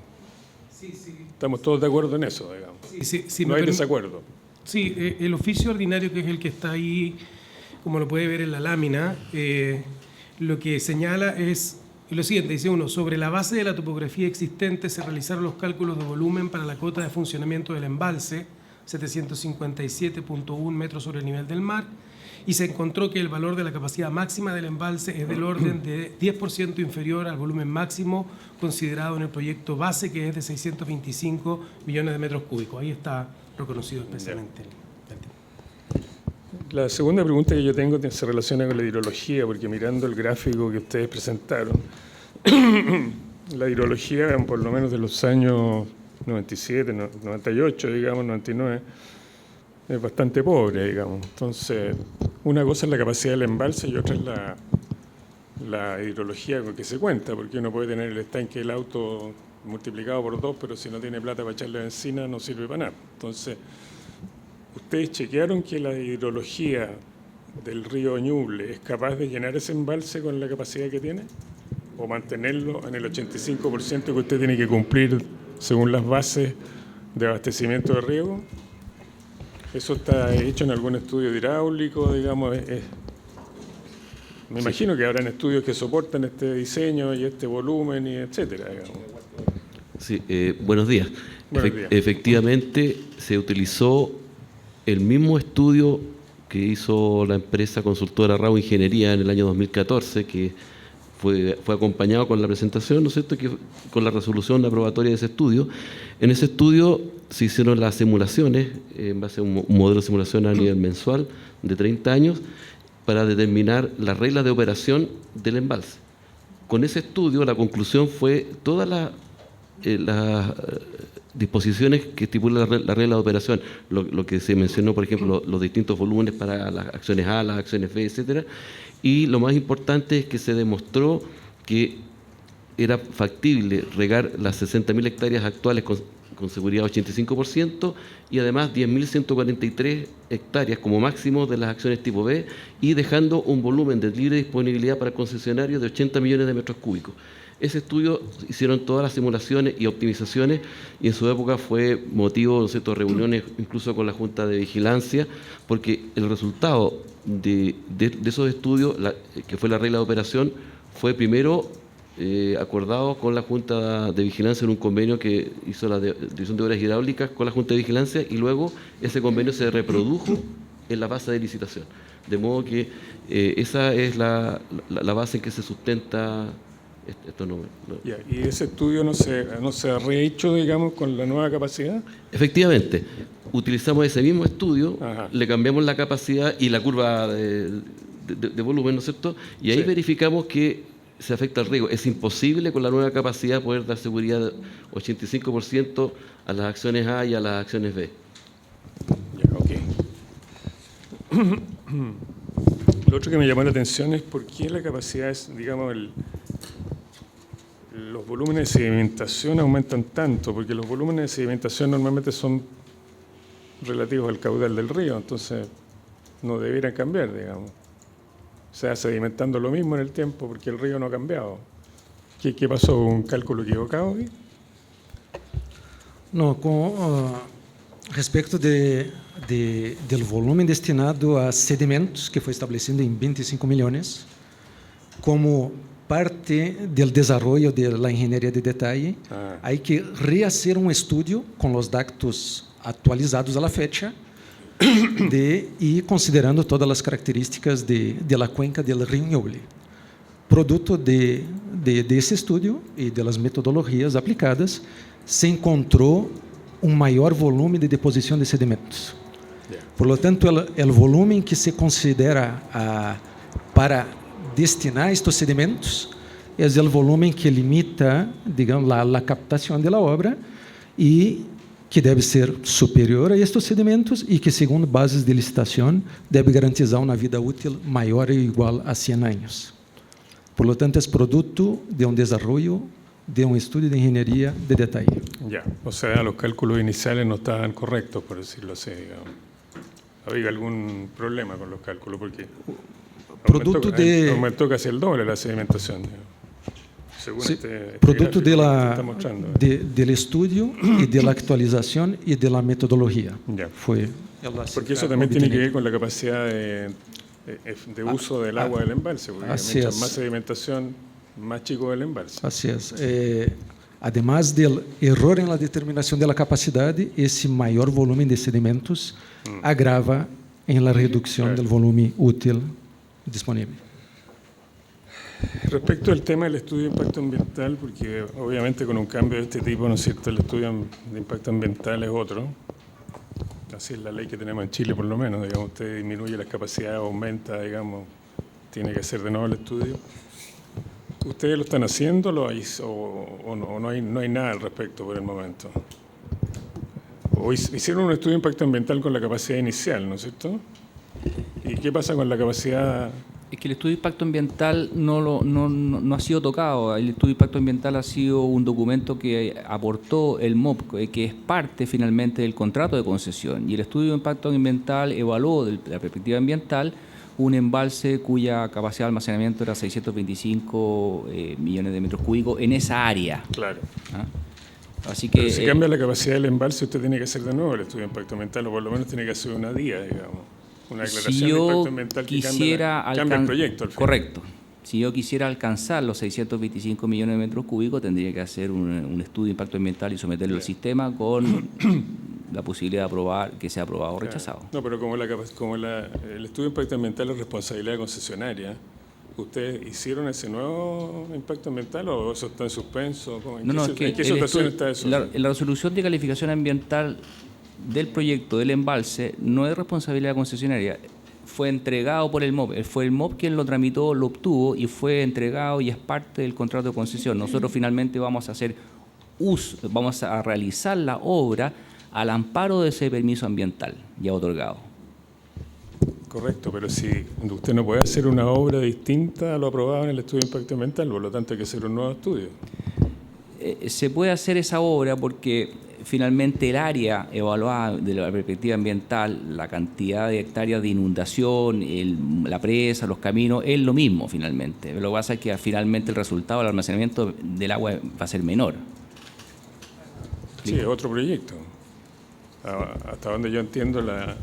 Sí. estamos todos de acuerdo en eso, digamos. Sí, no hay desacuerdo. Sí, el oficio ordinario, que es el que está ahí, como lo puede ver en la lámina, lo que señala es lo siguiente, dice uno: sobre la base de la topografía existente se realizaron los cálculos de volumen para la cota de funcionamiento del embalse, 757.1 metros sobre el nivel del mar, y se encontró que el valor de la capacidad máxima del embalse es del orden de 10% inferior al volumen máximo considerado en el proyecto base, que es de 625 millones de metros cúbicos. Ahí está reconocido especialmente. La segunda pregunta que yo tengo se relaciona con la hidrología, porque mirando el gráfico que ustedes presentaron, la hidrología, por lo menos de los años 97, 98, digamos, 99, es bastante pobre, digamos. Entonces, una cosa es la capacidad del embalse y otra es la hidrología con que se cuenta, porque uno puede tener el estanque del auto multiplicado por 2, pero si no tiene plata para echarle benzina no sirve para nada. Entonces, ¿ustedes chequearon que la hidrología del río Ñuble es capaz de llenar ese embalse con la capacidad que tiene? ¿O mantenerlo en el 85% que usted tiene que cumplir según las bases de abastecimiento de riego? ¿Eso está hecho en algún estudio hidráulico, digamos? Me imagino que habrán estudios que soportan este diseño y este volumen, y etcétera, digamos. Sí, buenos días. Buenos días. Efectivamente, se utilizó el mismo estudio que hizo la empresa consultora RAU Ingeniería en el año 2014, que fue acompañado con la presentación, ¿no es cierto?, que con la resolución aprobatoria de ese estudio. En ese estudio se hicieron las simulaciones, en base a un modelo de simulación a nivel mensual de 30 años, para determinar las reglas de operación del embalse. Con ese estudio, la conclusión fue todas las disposiciones que estipula la regla de operación, lo que se mencionó, por ejemplo, los distintos volúmenes para las acciones A, las acciones B, etcétera. Y lo más importante es que se demostró que era factible regar las 60.000 hectáreas actuales con seguridad 85%, y además 10.143 hectáreas como máximo de las acciones tipo B, y dejando un volumen de libre disponibilidad para el concesionario de 80 millones de metros cúbicos. Ese estudio hicieron todas las simulaciones y optimizaciones, y en su época fue motivo, ¿no es cierto?, de reuniones incluso con la Junta de Vigilancia, porque el resultado de esos estudios, que fue la regla de operación, fue primero acordado con la Junta de Vigilancia en un convenio que hizo la División de Obras Hidráulicas con la Junta de Vigilancia, y luego ese convenio se reprodujo en la base de licitación. De modo que esa es la base en que se sustenta Esto no. Ya, ¿y ese estudio no se ha rehecho, digamos, con la nueva capacidad? Efectivamente, utilizamos ese mismo estudio, Ajá. le cambiamos la capacidad y la curva de volumen, ¿no es cierto? Y ahí Sí. verificamos que se afecta el riego. Es imposible con la nueva capacidad poder dar seguridad de 85% a las acciones A y a las acciones B. Ya, ok. Lo otro que me llamó la atención es por qué la capacidad es, digamos, los volúmenes de sedimentación aumentan tanto, porque los volúmenes de sedimentación normalmente son relativos al caudal del río, entonces no debieran cambiar, digamos. O sea, sedimentando lo mismo en el tiempo porque el río no ha cambiado. ¿Qué pasó? ¿Un cálculo equivocado ahí? No, respecto del volumen destinado a sedimentos, que foi estabelecido em 25 milhões, como parte del desarrollo de la ingeniería de detalle, hay que rehacer un estudio con los datos actualizados a la fecha y considerando todas las características de la cuenca del río Ñuble. Producto de ese estudio y de las metodologías aplicadas, se encontró un mayor volumen de deposición de sedimentos. Por lo tanto, el volumen que se considera para destinar estos sedimentos es el volumen que limita, digamos, la captación de la obra y que debe ser superior a estos sedimentos y que, segundo bases de licitación, debe garantizar una vida útil mayor o igual a 100 años. Por lo tanto, es producto de un desarrollo de un estudio de ingeniería de detalle. Ya, o sea, los cálculos iniciales no estaban correctos, por decirlo así, digamos. ¿Había algún problema con los cálculos? Porque aumentó casi el doble la sedimentación, digamos, según sí, este producto gráfico que está mostrando. del estudio y de la actualización y de la metodología. Ya. Porque eso también tiene que ver con la capacidad de uso del agua del embalse, porque mientras más sedimentación, más chico el embalse. Así es. Además del error en la determinación de la capacidad, ese mayor volumen de sedimentos agrava en la reducción del volumen útil disponible. Respecto al tema del estudio de impacto ambiental, porque obviamente con un cambio de este tipo, ¿no es cierto?, el estudio de impacto ambiental es otro. Así es la ley que tenemos en Chile, por lo menos. Digamos, usted disminuye las capacidades, aumenta, digamos, tiene que hacer de nuevo el estudio. ¿Ustedes lo están haciendo o no hay nada al respecto por el momento? ¿O hicieron un estudio de impacto ambiental con la capacidad inicial, ¿no es cierto? ¿Y qué pasa con la capacidad? Es que el estudio de impacto ambiental no ha sido tocado. El estudio de impacto ambiental ha sido un documento que aportó el MOP, que es parte finalmente del contrato de concesión. Y el estudio de impacto ambiental evaluó desde la perspectiva ambiental un embalse cuya capacidad de almacenamiento era 625 millones de metros cúbicos en esa área. Claro. ¿Ah? Así que, pero si cambia la capacidad del embalse, usted tiene que hacer de nuevo el estudio de impacto ambiental, o por lo menos tiene que hacer una DIA, digamos. Una declaración de impacto ambiental que cambia el proyecto. Al final. Correcto. Si yo quisiera alcanzar los 625 millones de metros cúbicos, tendría que hacer un estudio de impacto ambiental y someterlo al sistema con la posibilidad de aprobar, que sea aprobado o rechazado. No, pero como el estudio de impacto ambiental es responsabilidad concesionaria, ¿ustedes hicieron ese nuevo impacto ambiental o eso está en suspenso? ¿En qué situación está eso? La resolución de calificación ambiental del proyecto del embalse no es responsabilidad concesionaria. Fue entregado por el MOP. Fue el MOP quien lo tramitó, lo obtuvo y fue entregado y es parte del contrato de concesión. Nosotros finalmente vamos a realizar la obra al amparo de ese permiso ambiental ya otorgado. Correcto, pero si usted no puede hacer una obra distinta a lo aprobado en el estudio de impacto ambiental, por lo tanto hay que hacer un nuevo estudio. Se puede hacer esa obra porque finalmente el área evaluada de la perspectiva ambiental, la cantidad de hectáreas de inundación, la presa, los caminos, es lo mismo finalmente. Lo que pasa es que finalmente el resultado del almacenamiento del agua va a ser menor. Sí, es otro proyecto. Hasta donde yo entiendo, la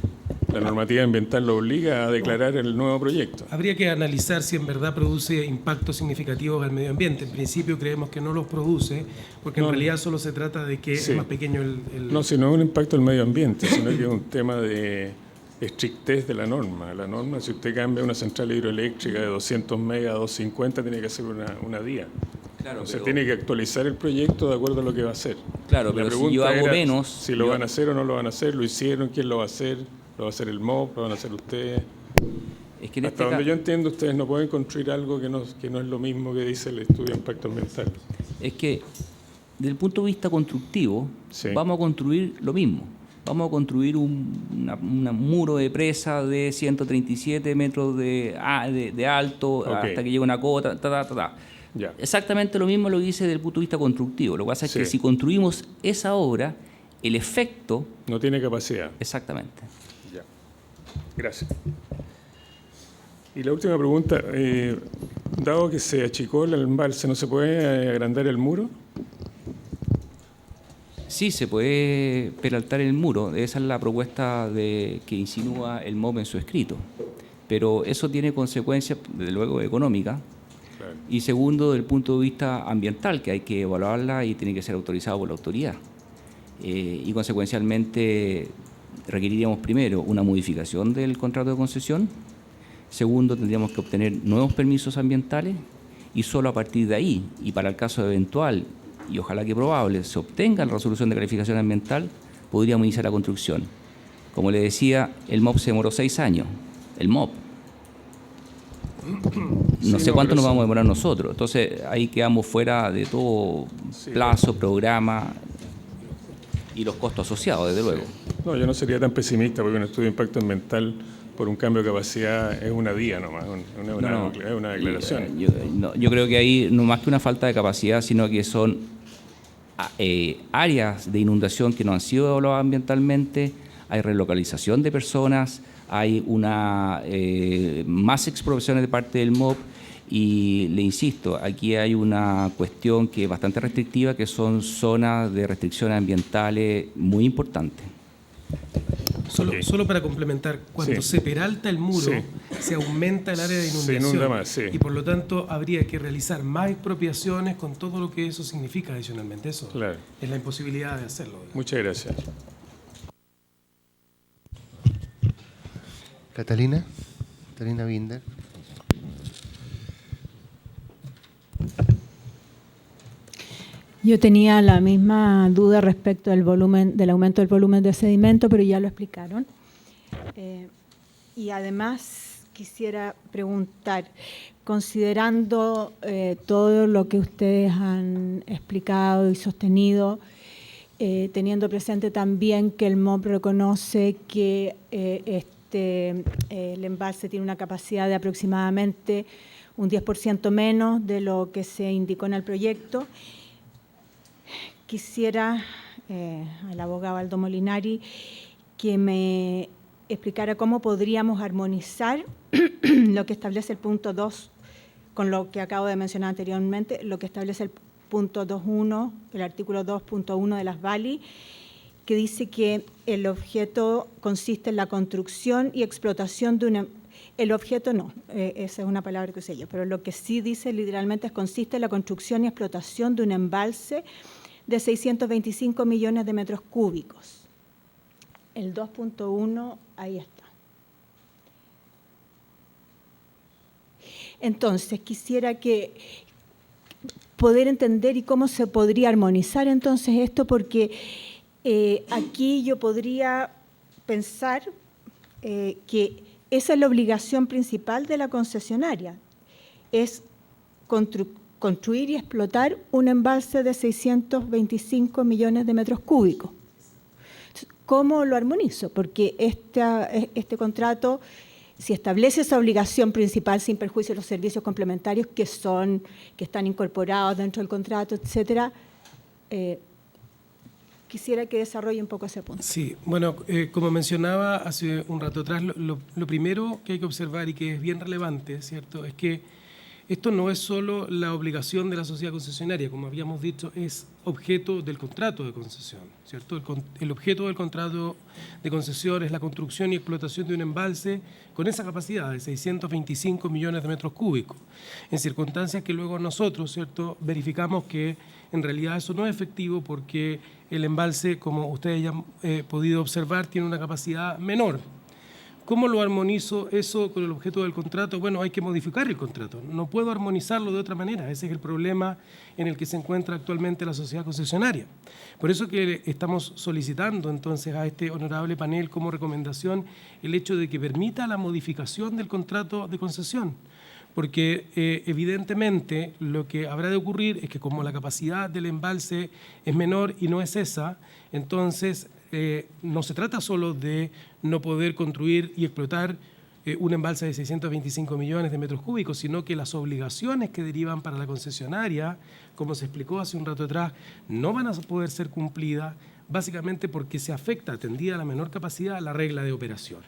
normativa ambiental lo obliga a declarar el nuevo proyecto. Habría que analizar si en verdad produce impactos significativos al medio ambiente. En principio creemos que no los produce, porque en realidad solo se trata de que es más pequeño el... No, si no es un impacto al medio ambiente, sino que es un tema de estrictez de la norma. La norma, si usted cambia una central hidroeléctrica de 200 megas a 250, tiene que hacer una DIA. Claro, O sea, pero- tiene que actualizar el proyecto de acuerdo a lo que va a hacer. Claro, La pero si pregunta yo hago era menos... si lo yo- van a hacer o no lo van a hacer, lo hicieron, quién lo va a hacer, lo va a hacer el MOB, lo van a hacer ustedes. Es que en Hasta este donde ca- yo entiendo, ustedes no pueden construir algo que no es lo mismo que dice el estudio de impacto ambiental. es que desde el punto de vista constructivo, Sí. vamos a construir lo mismo. Vamos a construir un muro de presa de 137 metros de alto Ok. hasta que llegue una cota, Ya. Exactamente lo mismo lo hice desde el punto de vista constructivo. Lo que pasa es que Sí. si construimos esa obra, el efecto... No tiene capacidad. Exactamente. Ya. Gracias. Y la última pregunta, dado que se achicó el embalse, ¿no se puede agrandar el muro? Sí, se puede peraltar el muro. Esa es la propuesta que insinúa el MOB en su escrito. Pero eso tiene consecuencias, desde luego, económicas. Claro. Y segundo, desde el punto de vista ambiental, que hay que evaluarla y tiene que ser autorizado por la autoridad. Y consecuencialmente requeriríamos primero una modificación del contrato de concesión. Segundo, tendríamos que obtener nuevos permisos ambientales y solo a partir de ahí, y para el caso eventual, y ojalá que probable, se obtenga la resolución de calificación ambiental, podríamos iniciar la construcción. Como le decía, el MOB se demoró 6 años. El MOB. No Sí, sé cuánto pero nos eso- vamos a demorar nosotros. Entonces ahí quedamos fuera de todo Sí, plazo, programa y los costos asociados, desde luego. No, yo no sería tan pesimista porque un estudio de impacto ambiental por un cambio de capacidad es una vía nomás, es una declaración. Yo creo que ahí no más que una falta de capacidad, sino que son áreas de inundación que no han sido evaluadas ambientalmente, hay relocalización de personas, hay más expropiaciones de parte del MOB y le insisto, aquí hay una cuestión que es bastante restrictiva, que son zonas de restricciones ambientales muy importantes. Ok. Solo para complementar, cuando Sí. se peralta el muro, Sí. se aumenta el área de Se inundación. inunda más, sí. Y por lo tanto habría que realizar más expropiaciones con todo lo que eso significa adicionalmente. Eso Claro. es la imposibilidad de hacerlo. Muchas gracias. Catalina Binder. Yo tenía la misma duda respecto del aumento del volumen de sedimento, pero ya lo explicaron. Y además quisiera preguntar, considerando todo lo que ustedes han explicado y sostenido, teniendo presente también que el MOB reconoce que el embalse tiene una capacidad de aproximadamente un 10% menos de lo que se indicó en el proyecto, quisiera al abogado Aldo Molinari que me explicara cómo podríamos armonizar lo que establece el punto 2 con lo que acabo de mencionar anteriormente, lo que establece el punto 2.1, el artículo 2.1 de las VALI, que dice que el objeto consiste en la construcción y explotación de una... El objeto no, esa es una palabra que usé yo, pero lo que sí dice literalmente es consiste en la construcción y explotación de un embalse de 625 millones de metros cúbicos. El 2.1, ahí está. Entonces, quisiera poder entender y cómo se podría armonizar entonces esto, porque aquí yo podría pensar que esa es la obligación principal de la concesionaria, es construir y explotar un embalse de 625 millones de metros cúbicos. ¿Cómo lo armonizo? Porque este contrato, si establece esa obligación principal sin perjuicio de los servicios complementarios que están incorporados dentro del contrato, etcétera, quisiera que desarrolle un poco ese punto. Sí, bueno, como mencionaba hace un rato atrás, lo primero que hay que observar y que es bien relevante, ¿cierto?, es que esto no es solo la obligación de la sociedad concesionaria, como habíamos dicho, es objeto del contrato de concesión, ¿cierto? El objeto del contrato de concesión es la construcción y explotación de un embalse con esa capacidad de 625 millones de metros cúbicos, en circunstancias que luego nosotros, ¿cierto?, verificamos que en realidad eso no es efectivo porque el embalse, como ustedes ya han podido observar, tiene una capacidad menor. ¿Cómo lo armonizo eso con el objeto del contrato? Bueno, hay que modificar el contrato. No puedo armonizarlo de otra manera. Ese es el problema en el que se encuentra actualmente la sociedad concesionaria. Por eso que estamos solicitando entonces a este honorable panel como recomendación el hecho de que permita la modificación del contrato de concesión. Porque evidentemente lo que habrá de ocurrir es que como la capacidad del embalse es menor y no es esa, entonces no se trata solo de no poder construir y explotar un embalse de 625 millones de metros cúbicos, sino que las obligaciones que derivan para la concesionaria, como se explicó hace un rato atrás, no van a poder ser cumplidas, básicamente porque se afecta, atendida a la menor capacidad, la regla de operación.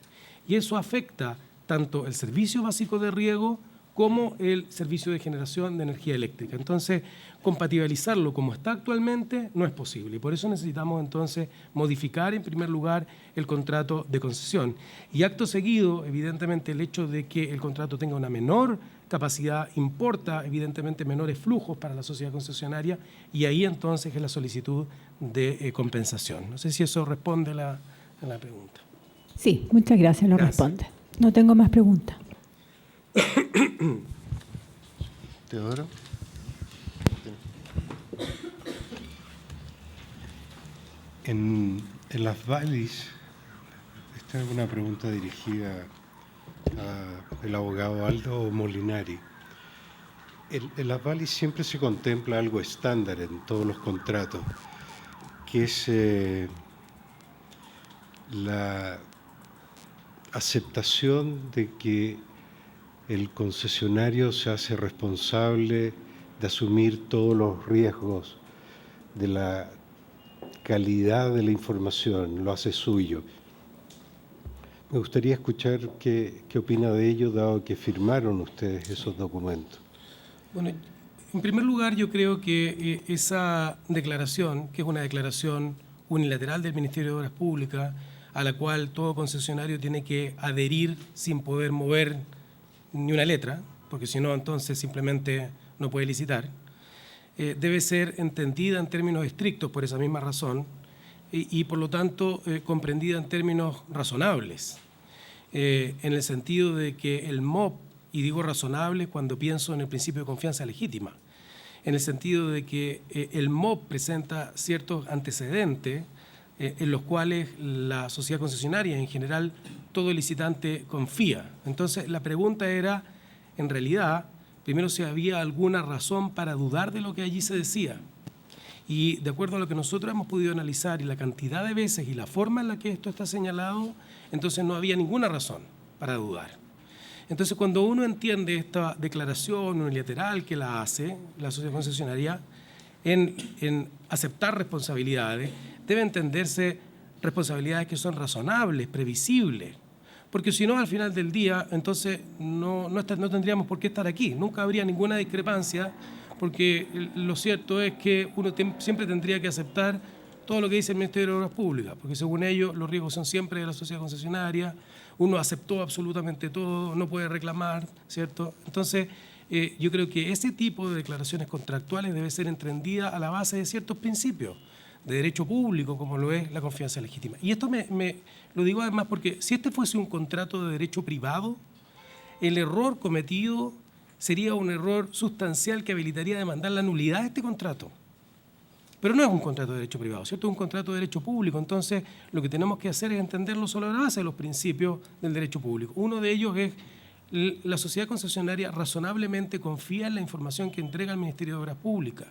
Y eso afecta tanto el servicio básico de riego como el servicio de generación de energía eléctrica. Entonces, compatibilizarlo como está actualmente no es posible. Y por eso necesitamos entonces modificar en primer lugar el contrato de concesión. Y acto seguido, evidentemente, el hecho de que el contrato tenga una menor capacidad importa evidentemente menores flujos para la sociedad concesionaria y ahí entonces es la solicitud de compensación. No sé si eso responde a la pregunta. Sí, muchas gracias, Gracias. responde. No tengo más preguntas. Teodoro. En las Vallis, esta es una pregunta dirigida al abogado Aldo Molinari. En las Vallis siempre se contempla algo estándar en todos los contratos, que es la aceptación de que el concesionario se hace responsable de asumir todos los riesgos de la calidad de la información, lo hace suyo. Me gustaría escuchar qué opina de ello, dado que firmaron ustedes esos documentos. Bueno, en primer lugar, yo creo que esa declaración, que es una declaración unilateral del Ministerio de Obras Públicas, a la cual todo concesionario tiene que adherir sin poder mover ni una letra, porque si no, entonces simplemente no puede licitar, debe ser entendida en términos estrictos por esa misma razón y por lo tanto comprendida en términos razonables, en el sentido de que el MOP, y digo razonable cuando pienso en el principio de confianza legítima, en el sentido de que el MOP presenta ciertos antecedentes en los cuales la sociedad concesionaria, en general, todo licitante confía. Entonces, la pregunta era, en realidad, primero si había alguna razón para dudar de lo que allí se decía. Y de acuerdo a lo que nosotros hemos podido analizar y la cantidad de veces y la forma en la que esto está señalado, entonces no había ninguna razón para dudar. Entonces, cuando uno entiende esta declaración unilateral que la hace la sociedad concesionaria en aceptar responsabilidades, debe entenderse responsabilidades que son razonables, previsibles, porque si no, al final del día, entonces no tendríamos por qué estar aquí, nunca habría ninguna discrepancia, porque lo cierto es que uno siempre tendría que aceptar todo lo que dice el Ministerio de Obras Públicas, porque según ellos los riesgos son siempre de la sociedad concesionaria, uno aceptó absolutamente todo, no puede reclamar, ¿cierto? Entonces, yo creo que ese tipo de declaraciones contractuales debe ser entendida a la base de ciertos principios de derecho público, como lo es la confianza legítima. Y esto lo digo además porque si este fuese un contrato de derecho privado, el error cometido sería un error sustancial que habilitaría a demandar la nulidad de este contrato. Pero no es un contrato de derecho privado, ¿cierto? Es un contrato de derecho público. Entonces, lo que tenemos que hacer es entenderlo sobre la base de los principios del derecho público. Uno de ellos es la sociedad concesionaria razonablemente confía en la información que entrega el Ministerio de Obras Públicas.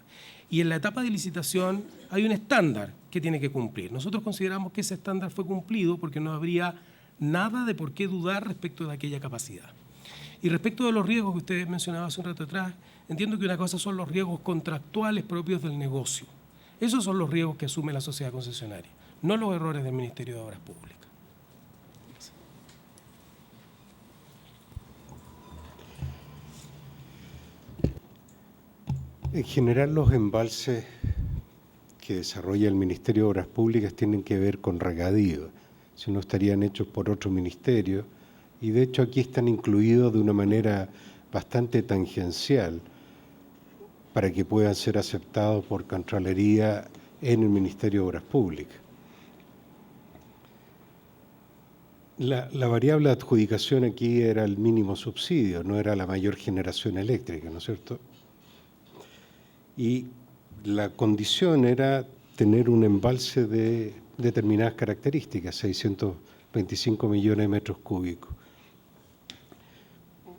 Y en la etapa de licitación hay un estándar que tiene que cumplir. Nosotros consideramos que ese estándar fue cumplido porque no habría nada de por qué dudar respecto de aquella capacidad. Y respecto de los riesgos que usted mencionaba hace un rato atrás, entiendo que una cosa son los riesgos contractuales propios del negocio. Esos son los riesgos que asume la sociedad concesionaria, no los errores del Ministerio de Obras Públicas. En general, los embalses que desarrolla el Ministerio de Obras Públicas tienen que ver con regadío, si no estarían hechos por otro ministerio, y de hecho aquí están incluidos de una manera bastante tangencial para que puedan ser aceptados por Contraloría en el Ministerio de Obras Públicas. La variable de adjudicación aquí era el mínimo subsidio, no era la mayor generación eléctrica, ¿no es cierto? Y la condición era tener un embalse de determinadas características, 625 millones de metros cúbicos.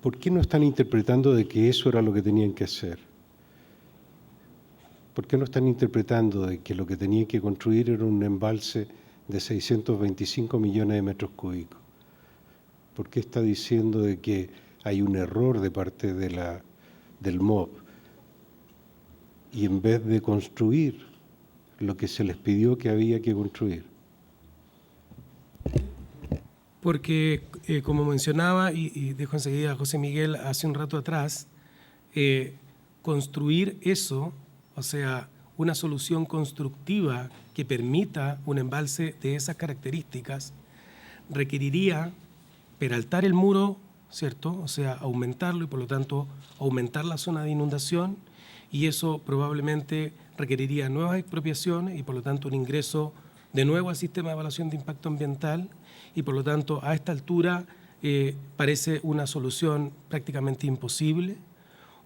¿Por qué no están interpretando de que eso era lo que tenían que hacer? ¿Por qué no están interpretando de que lo que tenían que construir era un embalse de 625 millones de metros cúbicos? ¿Por qué está diciendo de que hay un error de parte del MOP? Y en vez de construir lo que se les pidió que había que construir. Porque, como mencionaba, y dejo enseguida a José Miguel hace un rato atrás, construir eso, o sea, una solución constructiva que permita un embalse de esas características, requeriría peraltar el muro, ¿cierto? O sea, aumentarlo y por lo tanto aumentar la zona de inundación, y eso probablemente requeriría nuevas expropiaciones y por lo tanto un ingreso de nuevo al sistema de evaluación de impacto ambiental, y por lo tanto a esta altura parece una solución prácticamente imposible.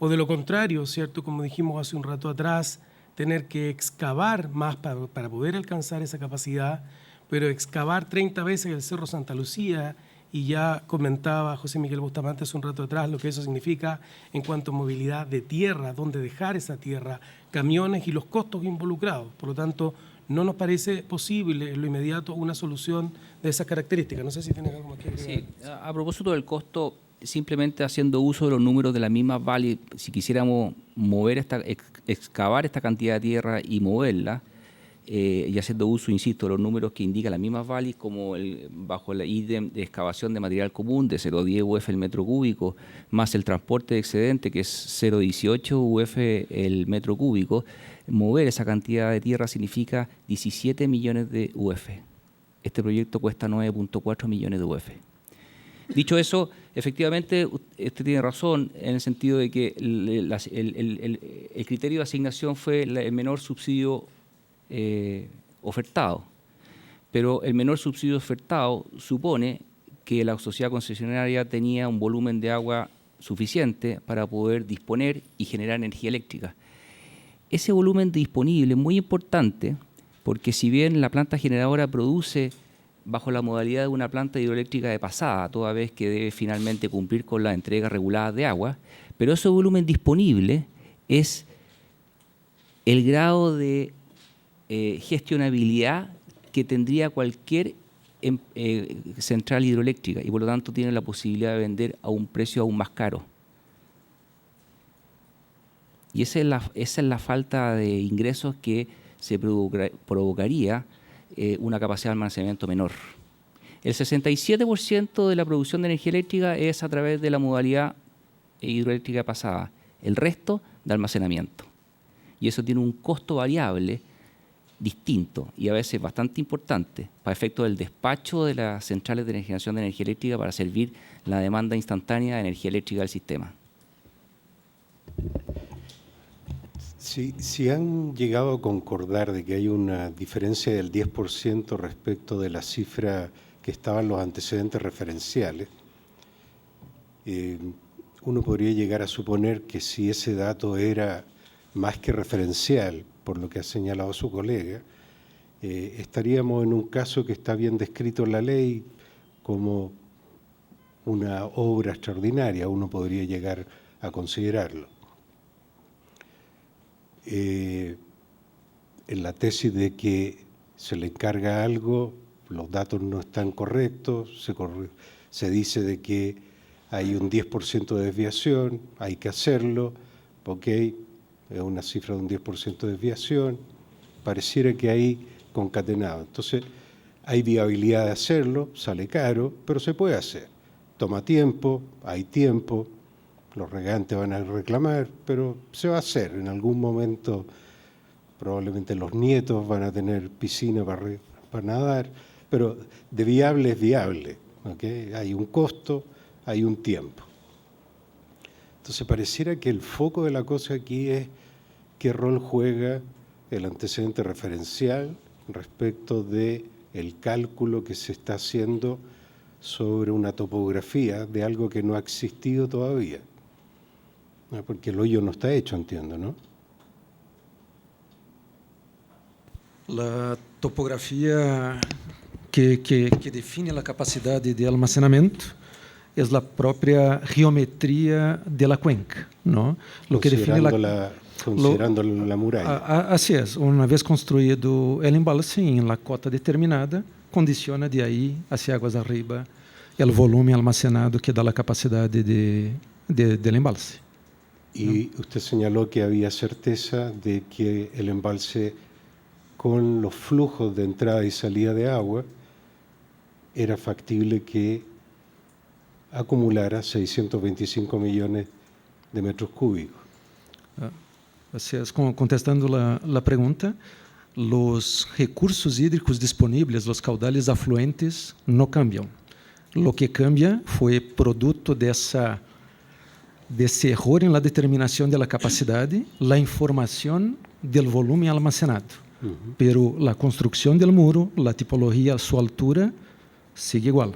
O de lo contrario, ¿cierto? Como dijimos hace un rato atrás, tener que excavar más para poder alcanzar esa capacidad, pero excavar 30 veces el Cerro Santa Lucía, y ya comentaba José Miguel Bustamante hace un rato atrás lo que eso significa en cuanto a movilidad de tierra, dónde dejar esa tierra, camiones y los costos involucrados. Por lo tanto, no nos parece posible en lo inmediato una solución de esas características. No sé si tienen algo más que agregar. Sí, a propósito del costo, simplemente haciendo uso de los números de la misma Valley, si quisiéramos excavar esta cantidad de tierra y moverla, y haciendo uso, insisto, de los números que indica la misma Valley, como bajo el ítem de excavación de material común de 0,10 UF el metro cúbico, más el transporte de excedente, que es 0,18 UF el metro cúbico, mover esa cantidad de tierra significa 17 millones de UF. Este proyecto cuesta 9,4 millones de UF. Dicho eso, efectivamente, usted tiene razón en el sentido de que el criterio de asignación fue el menor subsidio ofertado, pero el menor subsidio ofertado supone que la sociedad concesionaria tenía un volumen de agua suficiente para poder disponer y generar energía eléctrica. Ese volumen disponible es muy importante porque si bien la planta generadora produce bajo la modalidad de una planta hidroeléctrica de pasada, toda vez que debe finalmente cumplir con la entrega regulada de agua, pero ese volumen disponible es el grado de gestionabilidad que tendría cualquier central hidroeléctrica y por lo tanto tiene la posibilidad de vender a un precio aún más caro. Y esa es la falta de ingresos que se provocaría una capacidad de almacenamiento menor. El 67% de la producción de energía eléctrica es a través de la modalidad hidroeléctrica pasada, el resto de almacenamiento. Y eso tiene un costo variable distinto y a veces bastante importante para efectos del despacho de las centrales de generación de energía eléctrica para servir la demanda instantánea de energía eléctrica del sistema. Si han llegado a concordar de que hay una diferencia del 10% respecto de la cifra que estaban los antecedentes referenciales, uno podría llegar a suponer que si ese dato era más que referencial, por lo que ha señalado su colega, estaríamos en un caso que está bien descrito en la ley como una obra extraordinaria, uno podría llegar a considerarlo. En la tesis de que se le encarga algo, los datos no están correctos, se dice de que hay un 10% de desviación, hay que hacerlo, ok, es una cifra de un 10% de desviación, pareciera que hay concatenado. Entonces, hay viabilidad de hacerlo, sale caro, pero se puede hacer. Toma tiempo, hay tiempo, los regantes van a reclamar, pero se va a hacer. En algún momento probablemente los nietos van a tener piscina para nadar, pero de viable es viable, ¿okay? Hay un costo, hay un tiempo. Entonces pareciera que el foco de la cosa aquí es qué rol juega el antecedente referencial respecto del cálculo que se está haciendo sobre una topografía de algo que no ha existido todavía. Porque el hoyo no está hecho, entiendo, ¿no? La topografía que define la capacidad de almacenamiento es la propia geometría de la cuenca, ¿no? Lo que define considerando la muralla. Así es, una vez construido el embalse en la cota determinada, condiciona de ahí hacia aguas arriba el volumen almacenado que da la capacidad del embalse. Y usted señaló que había certeza de que el embalse, con los flujos de entrada y salida de agua, era factible que acumulara 625 millones de metros cúbicos. Así es, contestando la pregunta, los recursos hídricos disponibles, los caudales afluentes, no cambian. Lo que cambia fue producto de ese error en la determinación de la capacidad, la información del volumen almacenado. Pero la construcción del muro, la tipología, su altura, sigue igual.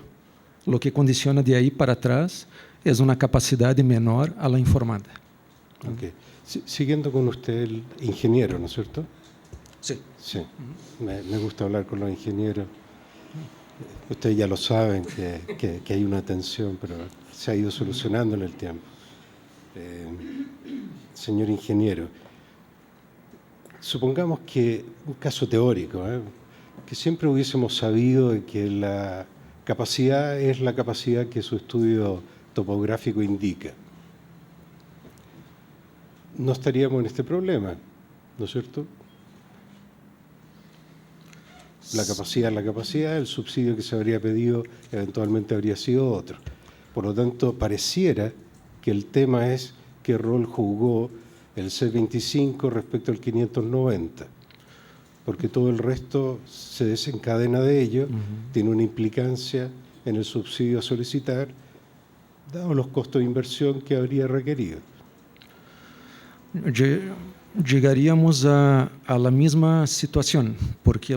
Lo que condiciona de ahí para atrás es una capacidad menor a la informada. Okay. Siguiendo con usted, el ingeniero, ¿no es cierto? Sí. Sí. Me gusta hablar con los ingenieros. Ustedes ya lo saben que hay una tensión, pero se ha ido solucionando en el tiempo. Señor ingeniero, supongamos que, un caso teórico, que siempre hubiésemos sabido de que la capacidad es la capacidad que su estudio topográfico indica. No estaríamos en este problema, ¿no es cierto? La capacidad, el subsidio que se habría pedido eventualmente habría sido otro. Por lo tanto, pareciera que el tema es qué rol jugó el C25 respecto al 590, porque todo el resto se desencadena de ello, tiene una implicancia en el subsidio a solicitar, dado los costos de inversión que habría requerido. Llegaríamos a la misma situación, porque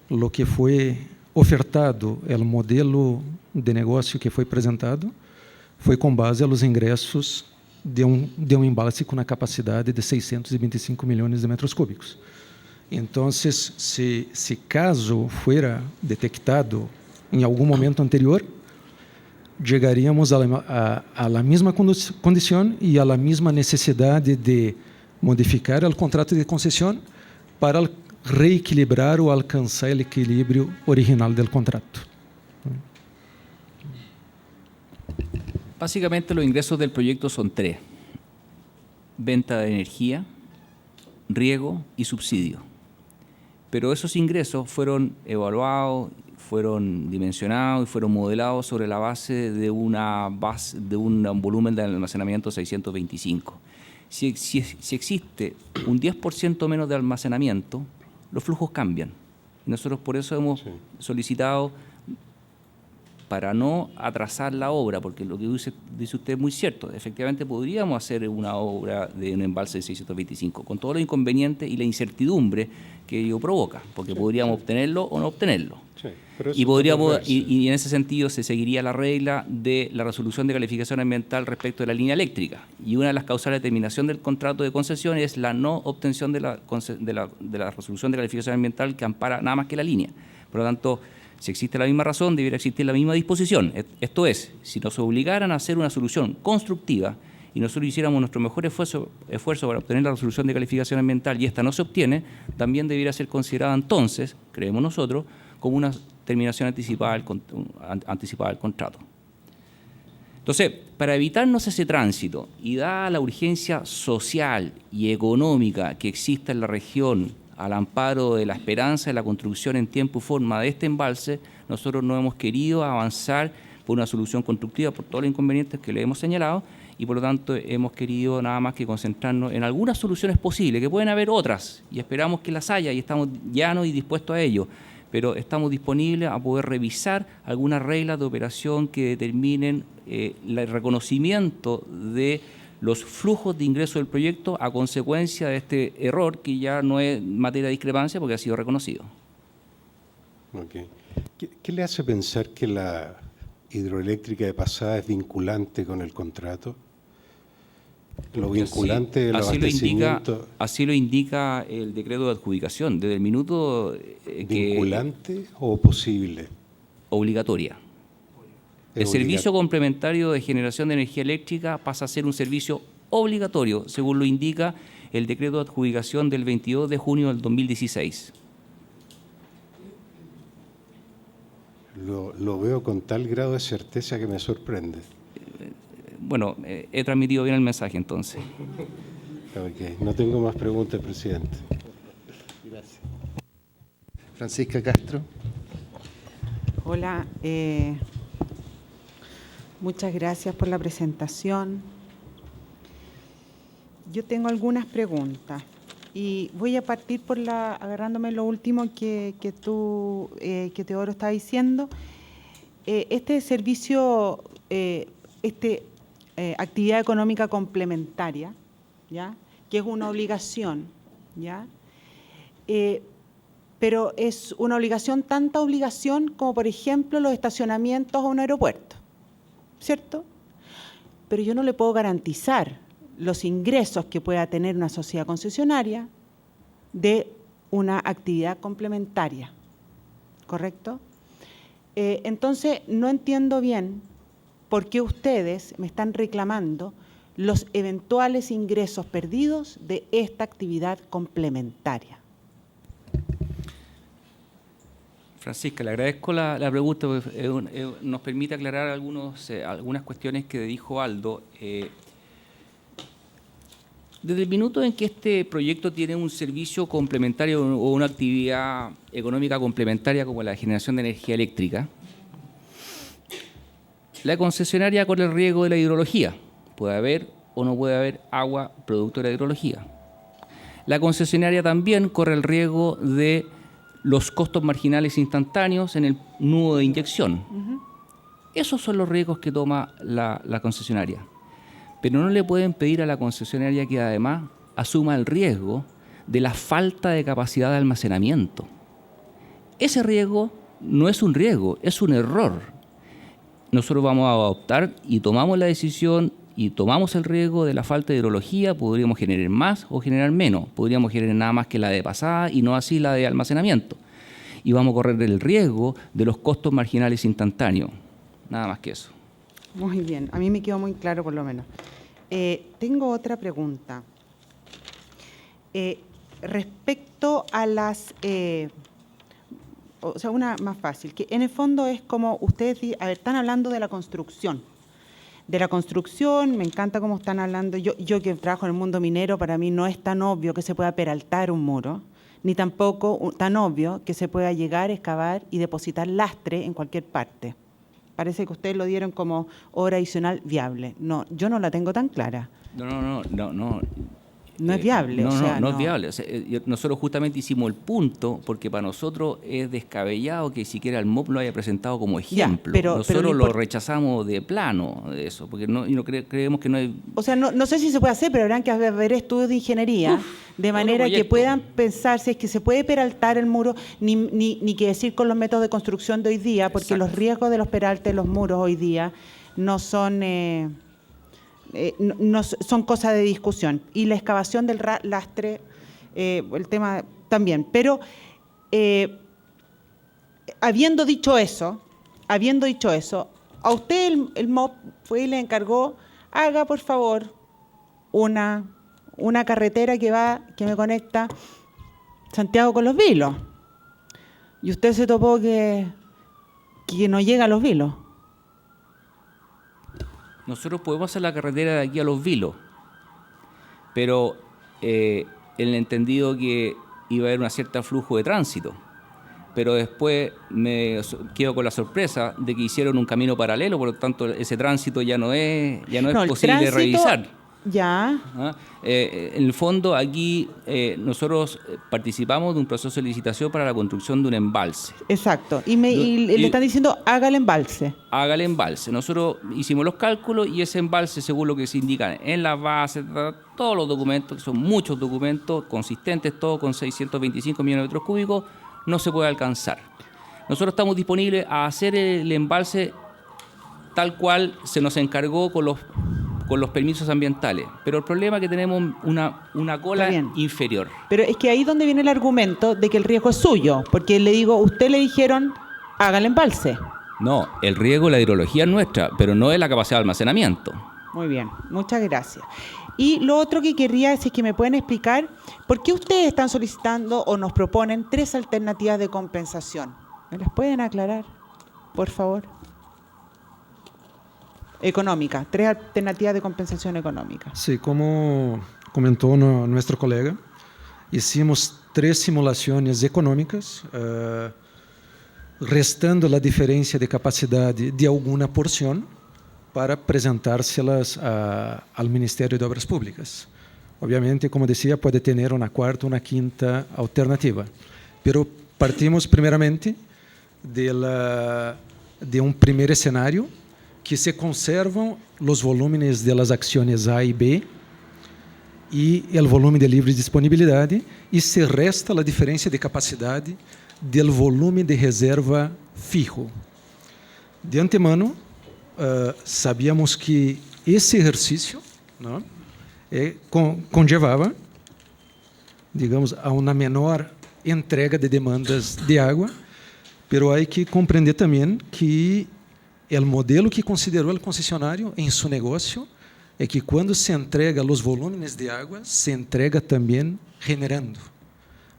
lo que fue ofertado, el modelo de negocio que fue presentado, fue con base a los ingresos de un embalse con una capacidad de 625 millones de metros cúbicos. Entonces, si caso fuera detectado en algún momento anterior, llegaríamos a la misma condición y a la misma necesidad de modificar el contrato de concesión para reequilibrar o alcanzar el equilibrio original del contrato. Básicamente los ingresos del proyecto son tres: venta de energía, riego y subsidio. Pero esos ingresos fueron evaluados, fueron dimensionados y fueron modelados sobre la base de un volumen de almacenamiento 625. Si existe un 10% menos de almacenamiento, los flujos cambian. Y nosotros por eso hemos solicitado, para no atrasar la obra, porque lo que dice usted es muy cierto, efectivamente podríamos hacer una obra de un embalse de 625, con todos los inconvenientes y la incertidumbre que ello provoca, porque podríamos obtenerlo o no obtenerlo. Y en ese sentido se seguiría la regla de la resolución de calificación ambiental respecto de la línea eléctrica. Y una de las causales de terminación del contrato de concesión es la no obtención de la resolución de calificación ambiental que ampara nada más que la línea. Por lo tanto, si existe la misma razón, debiera existir la misma disposición. Esto es, si nos obligaran a hacer una solución constructiva y nosotros hiciéramos nuestro mejor esfuerzo para obtener la resolución de calificación ambiental y esta no se obtiene, también debiera ser considerada entonces, creemos nosotros, como una terminación anticipada del contrato. Entonces, para evitarnos ese tránsito y dada la urgencia social y económica que existe en la región al amparo de la esperanza de la construcción en tiempo y forma de este embalse, nosotros no hemos querido avanzar por una solución constructiva por todos los inconvenientes que le hemos señalado y por lo tanto hemos querido nada más que concentrarnos en algunas soluciones posibles, que pueden haber otras y esperamos que las haya y estamos llanos y dispuestos a ello, pero estamos disponibles a poder revisar algunas reglas de operación que determinen el reconocimiento de los flujos de ingreso del proyecto a consecuencia de este error que ya no es materia de discrepancia porque ha sido reconocido. Okay. ¿Qué le hace pensar que la hidroeléctrica de Pasada es vinculante con el contrato? Lo vinculante del abastecimiento. Así lo indica el decreto de adjudicación. Desde el minuto ¿Vinculante o posible? Obligatoria. El servicio complementario de generación de energía eléctrica pasa a ser un servicio obligatorio, según lo indica el decreto de adjudicación del 22 de junio del 2016. Lo veo con tal grado de certeza que me sorprende. Bueno, he transmitido bien el mensaje entonces. Ok, no tengo más preguntas, presidente. Gracias. Francisca Castro. Hola, muchas gracias por la presentación. Yo tengo algunas preguntas y voy a partir por agarrándome lo último que Teodoro estaba diciendo. Este servicio, actividad económica complementaria, ¿ya? Que es una obligación, ¿ya? Pero es una obligación, tanta obligación como, por ejemplo, los estacionamientos a un aeropuerto, ¿cierto? Pero yo no le puedo garantizar los ingresos que pueda tener una sociedad concesionaria de una actividad complementaria, ¿correcto? Entonces, no entiendo bien por qué ustedes me están reclamando los eventuales ingresos perdidos de esta actividad complementaria. Francisca, le agradezco la pregunta, porque nos permite aclarar algunas cuestiones que dijo Aldo. Desde el minuto en que este proyecto tiene un servicio complementario o una actividad económica complementaria como la generación de energía eléctrica, la concesionaria corre el riesgo de la hidrología. Puede haber o no puede haber agua producto de la hidrología. La concesionaria también corre el riesgo de los costos marginales instantáneos en el nudo de inyección. Esos son los riesgos que toma la concesionaria. Pero no le pueden pedir a la concesionaria que además asuma el riesgo de la falta de capacidad de almacenamiento. Ese riesgo no es un riesgo, es un error. Nosotros vamos a adoptar y tomamos la decisión y tomamos el riesgo de la falta de hidrología. Podríamos generar más o generar menos. Podríamos generar nada más que la de pasada y no así la de almacenamiento. Y vamos a correr el riesgo de los costos marginales instantáneos. Nada más que eso. Muy bien, a mí me quedó muy claro por lo menos. Tengo otra pregunta. Respecto a las... o sea, una más fácil, que en el fondo es como ustedes están hablando de la construcción. De la construcción, me encanta cómo están hablando. Yo que trabajo en el mundo minero, para mí no es tan obvio que se pueda peraltar un muro, ni tampoco tan obvio que se pueda llegar, excavar y depositar lastre en cualquier parte. Parece que ustedes lo dieron como obra adicional viable. No, yo no la tengo tan clara. No. No es viable. No es viable. O sea, nosotros justamente hicimos el punto porque para nosotros es descabellado que siquiera el MOP lo haya presentado como ejemplo. Nosotros lo rechazamos de plano de eso, porque creemos que no hay... O sea, no sé si se puede hacer, pero habrán que haber estudios de ingeniería de manera que puedan pensar si es que se puede peraltar el muro, ni que decir con los métodos de construcción de hoy día, porque los riesgos de los peraltes de los muros hoy día no son... no son cosas de discusión. Y la excavación del lastre, el tema también. Pero habiendo dicho eso, a usted el MOP fue y le encargó, haga por favor una carretera que me conecta Santiago con Los Vilos. Y usted se topó que no llega a Los Vilos. Nosotros podemos hacer la carretera de aquí a Los Vilos, pero en el entendido que iba a haber un cierto flujo de tránsito. Pero después me quedo con la sorpresa de que hicieron un camino paralelo, por lo tanto ese tránsito ya no es posible de revisar. Ya. En el fondo, aquí nosotros participamos de un proceso de licitación para la construcción de un embalse. Exacto. Y le están diciendo, haga el embalse. Haga el embalse. Nosotros hicimos los cálculos y ese embalse, según lo que se indica en las bases, todos los documentos, que son muchos documentos consistentes, todos con 625 millones de metros cúbicos, no se puede alcanzar. Nosotros estamos disponibles a hacer el embalse tal cual se nos encargó con los permisos ambientales. Pero el problema es que tenemos una cola inferior. Pero es que ahí es donde viene el argumento de que el riesgo es suyo, porque le digo, usted le dijeron, haga el embalse. No, el riesgo, la hidrología es nuestra, pero no es la capacidad de almacenamiento. Muy bien, muchas gracias. Y lo otro que querría es que me pueden explicar por qué ustedes están solicitando o nos proponen 3 alternativas de compensación. ¿Me las pueden aclarar, por favor? Económica, 3 alternativas de compensación económica. Sí, como comentó nuestro colega, hicimos 3 simulaciones económicas, restando la diferencia de capacidad de alguna porción para presentárselas al Ministerio de Obras Públicas. Obviamente, como decía, puede tener una cuarta, una quinta alternativa, pero partimos primeramente de un primer escenario que se conservan los volúmenes de las acciones A y B y el volumen de libre disponibilidad y se resta la diferencia de capacidad del volumen de reserva fijo. De antemano, sabíamos que esse exercício, não, conllevava, digamos, a uma menor entrega de demandas de água, pero há que compreender também que o modelo que considerou o concessionário em seu negócio é que quando se entrega os volúmenes de água, se entrega também generando.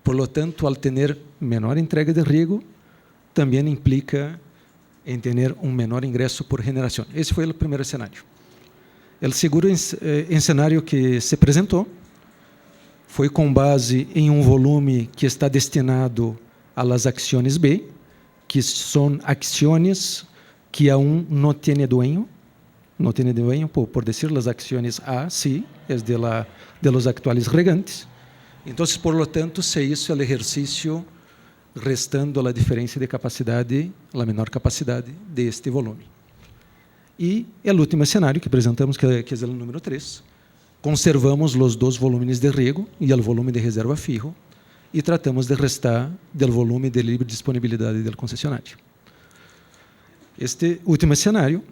Por lo tanto, al tener menor entrega de riego, também implica em ter menor ingresso por generação. Esse foi o primeiro cenário. O segundo cenário que se apresentou foi com base em volume que está destinado a las acciones B, que são acciones que aún não tem dueño, por decir, las acciones A, sí, es de los actuales regantes. Entonces, por lo tanto, se hizo el ejercicio restando la diferencia de capacidad, la menor capacidad de este volumen. Y el último escenario que presentamos, que es el número 3, conservamos los 2 volúmenes de riego y el volumen de reserva fijo y tratamos de restar del volumen de libre disponibilidad del concesionario. Este último escenario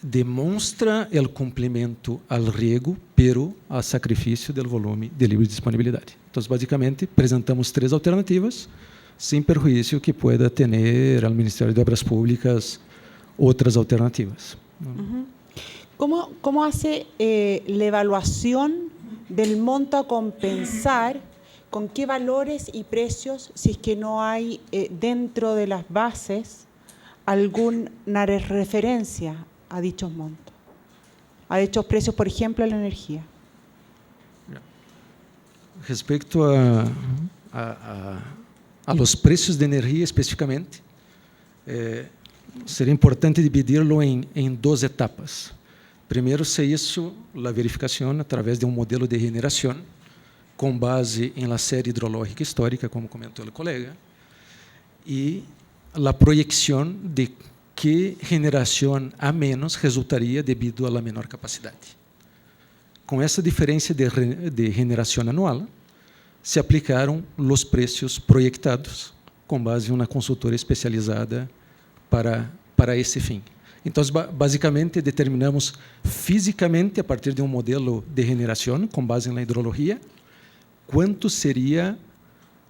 demonstra o cumprimento ao riego, pero a sacrifício do volume de livre disponibilidade. Então, basicamente, apresentamos 3 alternativas, sem perjuízo que pueda ter ao Ministério de Obras Públicas outras alternativas. ¿Cómo hace la evaluación del monto a compensar? ¿Con qué valores y precios, si es que no hay dentro de las bases alguna referencia a dichos montos, a dichos precios, por ejemplo, a la energía? Respecto a los precios de energía específicamente, sería importante dividirlo en 2 etapas. Primero se hizo la verificación a través de un modelo de generación com base em la série hidrológica histórica, como comentou o colega, e a projeção de que generação a menos resultaria devido à menor capacidade. Com essa diferença de generação anual, se aplicaram os preços proyectados com base em uma consultora especializada para esse fim. Então, basicamente, determinamos fisicamente, a partir de um modelo de generação com base na hidrologia, quanto seria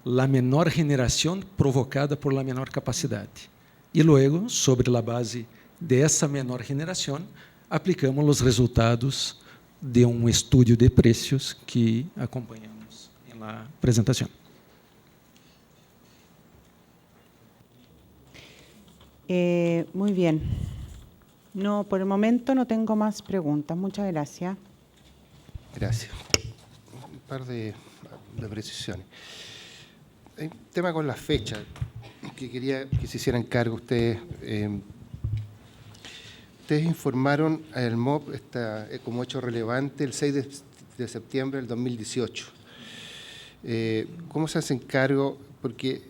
a menor generação provocada por la menor capacidade. E logo, sobre a base dessa menor generação, aplicamos os resultados de um estudo de preços que acompanhamos na apresentação. Muy bien. No, por el momento no tengo más preguntas. Muchas gracias. Gracias. Un par de precisiones. Hay un tema con la fecha que quería que se hicieran cargo ustedes. Ustedes informaron al MOP como hecho relevante el 6 de septiembre del 2018. ¿Cómo se hacen cargo? Porque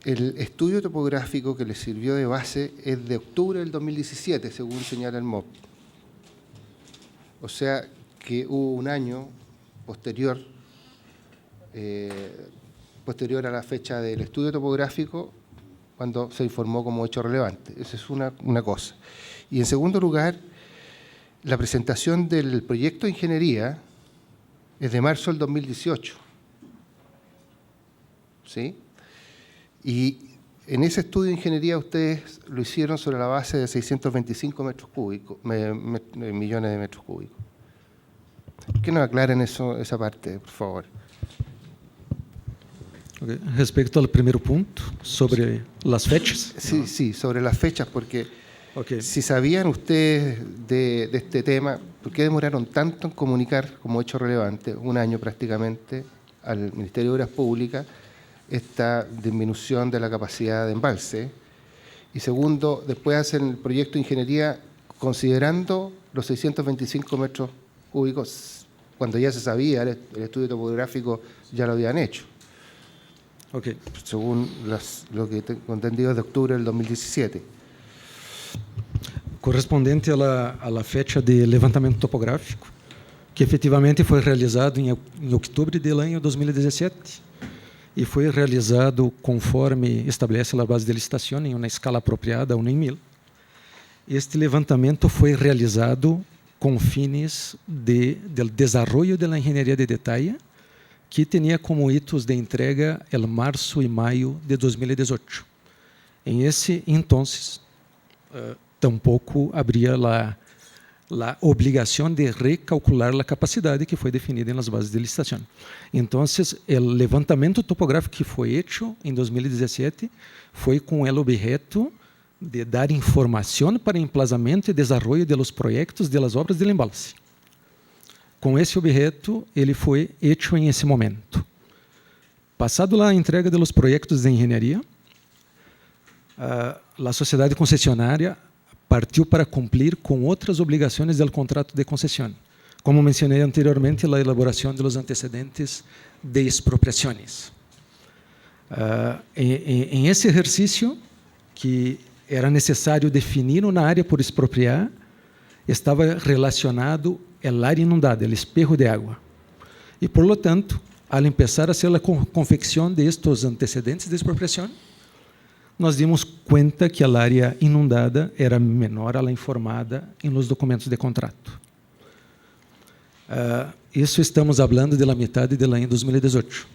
el estudio topográfico que les sirvió de base es de octubre del 2017, según señala el MOP. O sea que hubo un año posterior, posterior a la fecha del estudio topográfico, cuando se informó como hecho relevante. Esa es una cosa. Y en segundo lugar, la presentación del proyecto de ingeniería es de marzo del 2018. ¿Sí? Y en ese estudio de ingeniería ustedes lo hicieron sobre la base de 625 millones de metros cúbicos. ¿Por qué nos aclaren esa parte, por favor? Okay. Respecto al primer punto, sobre las fechas. Sí, sobre las fechas, porque si sabían ustedes de este tema, ¿por qué demoraron tanto en comunicar como hecho relevante, un año prácticamente, al Ministerio de Obras Públicas, esta disminución de la capacidad de embalse? Y segundo, después hacen el proyecto de ingeniería considerando los 625 metros cúbicos, cuando ya se sabía, el estudio topográfico ya lo habían hecho. Okay. Según lo que tengo entendido, de octubre del 2017. Correspondente a la fecha de levantamento topográfico, que efetivamente foi realizado em outubro do ano 2017 e foi realizado conforme estabelece a base de licitação em uma escala apropriada, 1 em 1000. Este levantamento foi realizado com fines do desenvolvimento da engenharia de detalhe, que tinha como hitos de entrega el março e maio de 2018. Em esse entonces, tampouco habría la obligação de recalcular a capacidade que foi definida nas bases de licitação. Então, o levantamento topográfico que foi feito em 2017 foi com o objeto de dar informação para emplazamento e desenvolvimento de los projetos de las obras del embalse. Com esse objeto, ele foi feito em esse momento. Passado a entrega dos projetos de engenharia, a sociedade concessionária partiu para cumprir com outras obrigações do contrato de concessão, como mencionei anteriormente, a elaboração dos antecedentes de expropriações. Em esse exercício, que era necessário definir uma área por expropriar, estava relacionado a área inundada, o espejo de água. E, por lo tanto, al empezar a hacer a confecção de estos antecedentes de expropriação, nós dimos conta que a área inundada era menor a la informada em los documentos de contrato. Isso estamos falando da metade do ano 2018.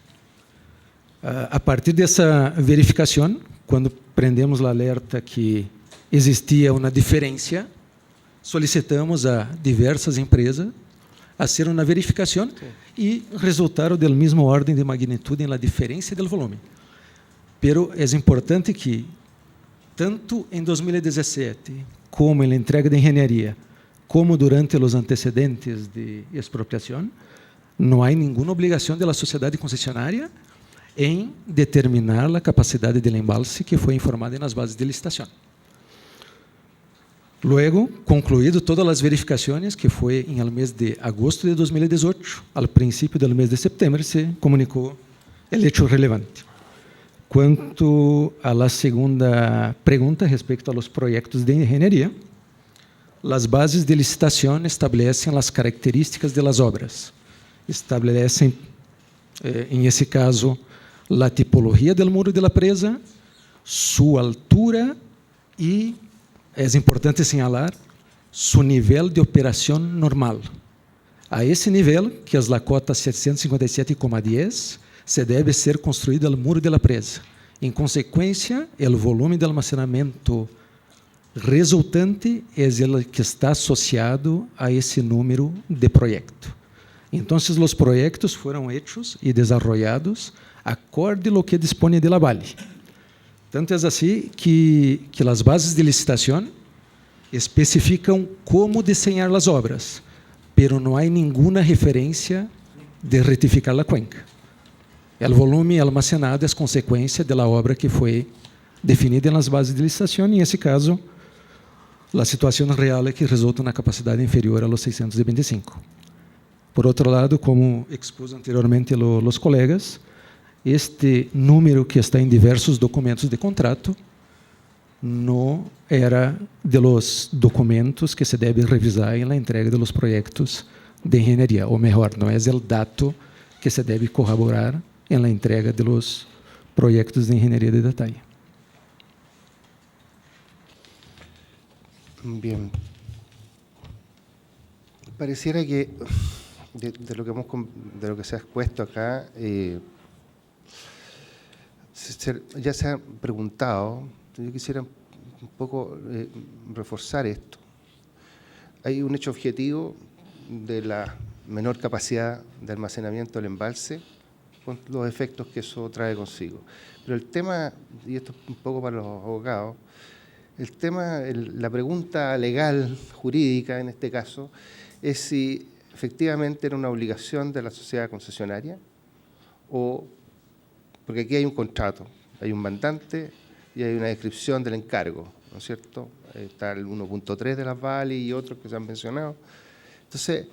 A partir dessa verificação, quando prendemos o alerta que existia uma diferença, solicitamos a diversas empresas a fazer uma verificação e resultaram da mesma ordem de magnitude na diferença do volume. Pero é importante que, tanto em 2017, como na entrega de engenharia, como durante os antecedentes de expropriação, não há nenhuma obrigação da sociedade concessionária em determinar a capacidade do embalse que foi informada nas bases de licitação. Luego, concluído todas as verificações, que foi em el mês de agosto de 2018, ao princípio do mês de setembro, se comunicou o hecho relevante. Quanto à segunda pergunta, respeito aos projetos de engenharia, as bases de licitação estabelecem as características das obras. Estabelecem, em esse caso, a tipologia do muro de la presa, sua altura e, é importante señalar, seu nível de operação normal. A esse nível, que é a cota 757,10, se deve ser construído o muro de la presa. Em consequência, o volume de almacenamento resultante é o que está associado a esse número de projeto. Então, os projetos foram hechos e desenvolvidos acorde ao que dispõe de la Vale. Tanto é assim que as bases de licitação especificam como desenhar as obras, pero não há nenhuma referência de retificar a cuenca. O volume almacenado é consequência da obra que foi definida nas bases de licitação, e, nesse caso, a situação real é que resulta na capacidade inferior a los 625. Por outro lado, como expus anteriormente os colegas, este número que está em diversos documentos de contrato não era de los documentos que se deve revisar na entrega dos projetos de engenharia, ou melhor, não é o dato que se deve corroborar en la entrega de los proyectos de ingeniería de detalle. Bien. Pareciera que de lo que se ha expuesto acá, ya se ha preguntado. Yo quisiera un poco reforzar esto. Hay un hecho objetivo de la menor capacidad de almacenamiento del embalse, con los efectos que eso trae consigo. Pero el tema, y esto es un poco para los abogados, el tema, la pregunta legal, jurídica en este caso, es si efectivamente era una obligación de la sociedad concesionaria o, porque aquí hay un contrato, hay un mandante y hay una descripción del encargo, ¿no es cierto? Está el 1.3 de las VALI y otros que se han mencionado. Entonces,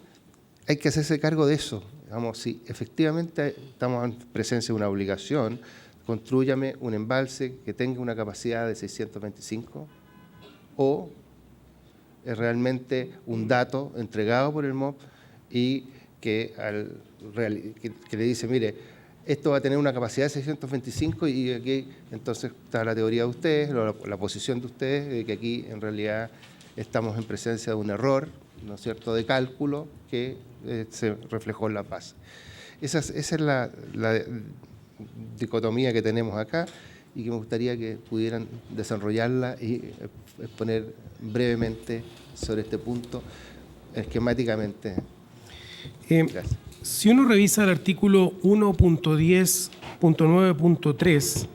hay que hacerse cargo de eso. Digamos, si efectivamente estamos en presencia de una obligación, constrúyame un embalse que tenga una capacidad de 625 o es realmente un dato entregado por el MOP y que le dice, mire, esto va a tener una capacidad de 625 y aquí entonces está la teoría de ustedes, la posición de ustedes, de que aquí en realidad estamos en presencia de un error, ¿no es cierto?, de cálculo que se reflejó en la base. Esa es la dicotomía que tenemos acá y que me gustaría que pudieran desarrollarla y exponer brevemente sobre este punto, esquemáticamente. Gracias. Si uno revisa el artículo 1.10.9.3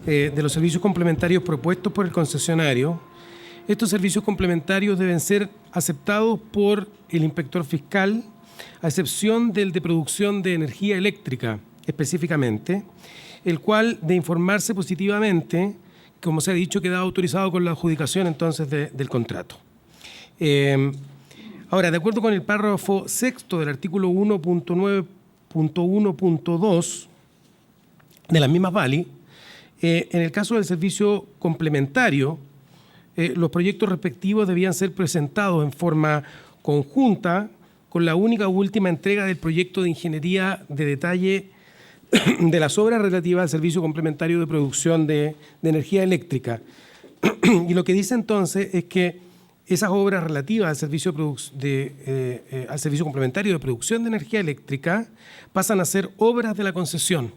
de los servicios complementarios propuestos por el concesionario, estos servicios complementarios deben ser aceptados por el inspector fiscal, a excepción del de producción de energía eléctrica específicamente, el cual de informarse positivamente, como se ha dicho, queda autorizado con la adjudicación entonces del contrato. Ahora, de acuerdo con el párrafo sexto del artículo 1.9.1.2 de las mismas VALI, en el caso del servicio complementario, los proyectos respectivos debían ser presentados en forma conjunta con la única última entrega del proyecto de ingeniería de detalle de las obras relativas al servicio complementario de producción de energía eléctrica. Y lo que dice entonces es que esas obras relativas al servicio complementario de producción de energía eléctrica pasan a ser obras de la concesión,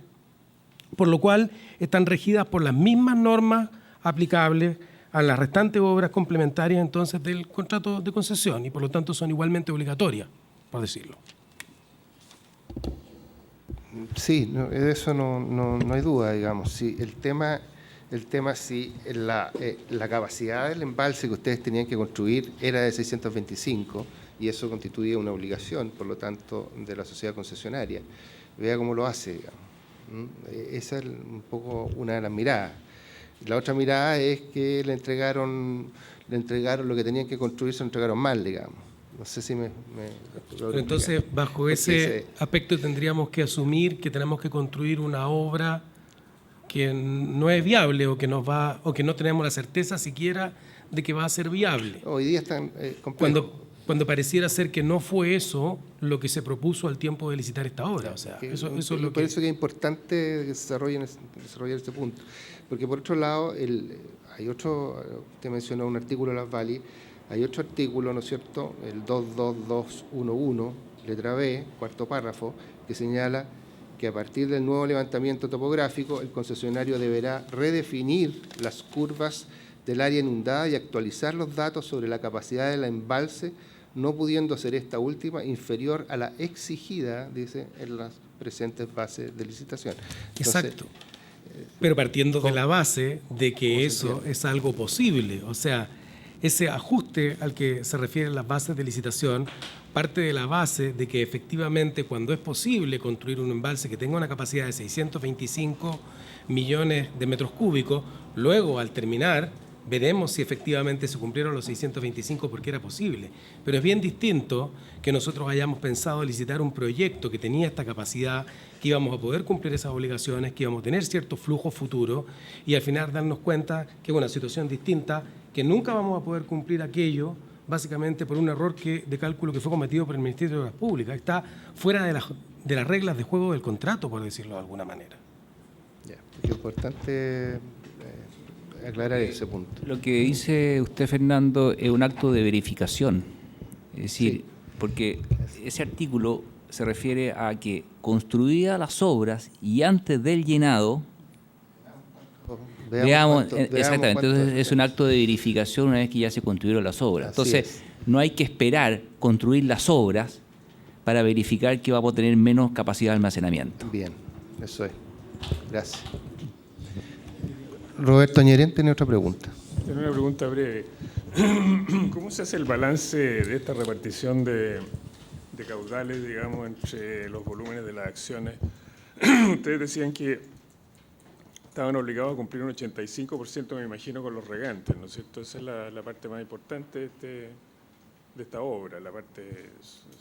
por lo cual están regidas por las mismas normas aplicables a las restantes obras complementarias entonces del contrato de concesión y por lo tanto son igualmente obligatorias, por decirlo. Sí, de eso no hay duda, digamos. Sí, el tema si la capacidad del embalse que ustedes tenían que construir era de 625 y eso constituía una obligación, por lo tanto, de la sociedad concesionaria. Vea cómo lo hace, digamos. Esa es un poco una de las miradas. La otra mirada es que le entregaron lo que tenían que construir, se lo entregaron mal, digamos. No sé si Pero entonces, bajo ese aspecto tendríamos que asumir que tenemos que construir una obra que no es viable o que no tenemos la certeza siquiera de que va a ser viable. Hoy día están complejo. Cuando pareciera ser que no fue eso lo que se propuso al tiempo de licitar esta obra. O sea, eso es lo por eso que es importante que desarrollar este punto. Porque por otro lado, hay otro, usted mencionó un artículo de las VALI, hay otro artículo, ¿no es cierto?, el 22211, letra B, cuarto párrafo, que señala que a partir del nuevo levantamiento topográfico, el concesionario deberá redefinir las curvas del área inundada y actualizar los datos sobre la capacidad del embalse, no pudiendo ser esta última inferior a la exigida, dice, en las presentes bases de licitación. Entonces, exacto. Pero partiendo de la base de que eso es algo posible, o sea, ese ajuste al que se refieren las bases de licitación parte de la base de que efectivamente cuando es posible construir un embalse que tenga una capacidad de 625 millones de metros cúbicos, luego al terminar veremos si efectivamente se cumplieron los 625 porque era posible. Pero es bien distinto que nosotros hayamos pensado licitar un proyecto que tenía esta capacidad, que íbamos a poder cumplir esas obligaciones, que íbamos a tener cierto flujo futuro y al final darnos cuenta que es una situación distinta, que nunca vamos a poder cumplir aquello básicamente por un error de cálculo que fue cometido por el Ministerio de Obras Públicas. Está fuera de las reglas de juego del contrato, por decirlo de alguna manera. Ya, es importante aclarar ese punto. Lo que dice usted, Fernando, es un acto de verificación. Es decir, Sí. porque ese artículo se refiere a que construidas las obras y antes del llenado, veamos exactamente, entonces es un acto de verificación una vez que ya se construyeron las obras. Así Entonces, es. no hay que esperar construir las obras para verificar que vamos a tener menos capacidad de almacenamiento. Bien, eso es. Gracias. Roberto Ñerén tiene otra pregunta. Tengo una pregunta breve. ¿Cómo se hace el balance de esta repartición de caudales, digamos, entre los volúmenes de las acciones? Ustedes decían que estaban obligados a cumplir un 85%, me imagino, con los regantes, ¿no es cierto? Esa es la parte más importante de esta obra, la parte,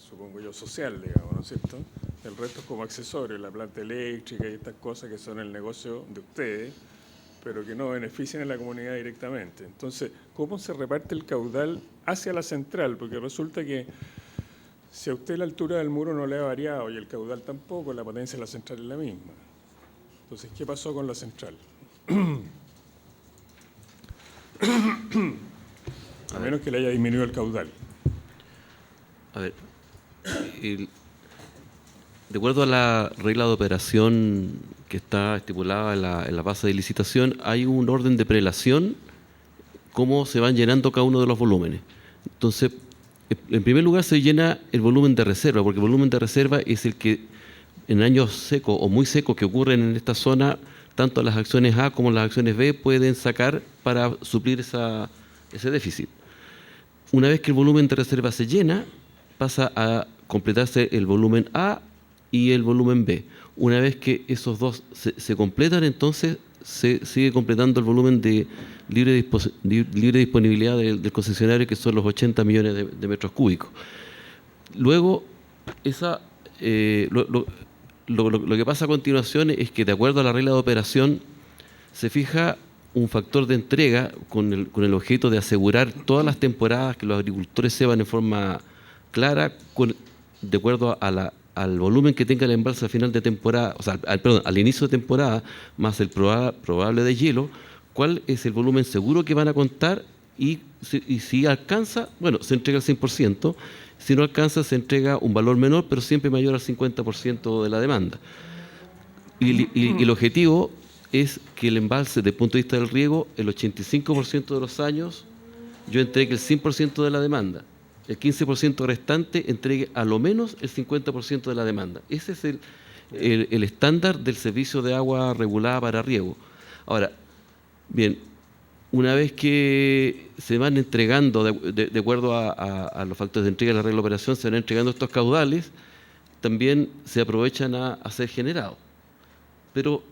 supongo yo, social, digamos, ¿no es cierto? El resto es como accesorio, la planta eléctrica y estas cosas que son el negocio de ustedes, pero que no benefician a la comunidad directamente. Entonces, ¿cómo se reparte el caudal hacia la central? Porque resulta que si a usted la altura del muro no le ha variado y el caudal tampoco, la potencia de la central es la misma. Entonces, ¿qué pasó con la central? A menos que le haya disminuido el caudal. A ver, de acuerdo a la regla de operación que está estipulada en la base de licitación, hay un orden de prelación, cómo se van llenando cada uno de los volúmenes. Entonces, en primer lugar se llena el volumen de reserva, porque el volumen de reserva es el que en años secos o muy secos que ocurren en esta zona, tanto las acciones A como las acciones B pueden sacar para suplir ese déficit. Una vez que el volumen de reserva se llena, pasa a completarse el volumen A y el volumen B. Una vez que esos dos se completan, entonces se sigue completando el volumen de libre disponibilidad del concesionario, que son los 80 millones de metros cúbicos. Luego, lo que pasa a continuación es que, de acuerdo a la regla de operación, se fija un factor de entrega con el objeto de asegurar todas las temporadas que los agricultores sepan en forma clara, de acuerdo al volumen que tenga el embalse al final de temporada, o sea, al inicio de temporada, más el probable de hielo, cuál es el volumen seguro que van a contar y si alcanza, bueno, se entrega el 100%, si no alcanza se entrega un valor menor, pero siempre mayor al 50% de la demanda. Y el objetivo es que el embalse, desde el punto de vista del riego, el 85% de los años yo entregue el 100% de la demanda. El 15% restante entregue a lo menos el 50% de la demanda. Ese es el estándar del servicio de agua regulada para riego. Ahora, bien, una vez que se van entregando, de acuerdo a los factores de entrega de la regla de operación, se van entregando estos caudales, también se aprovechan a ser generados. Pero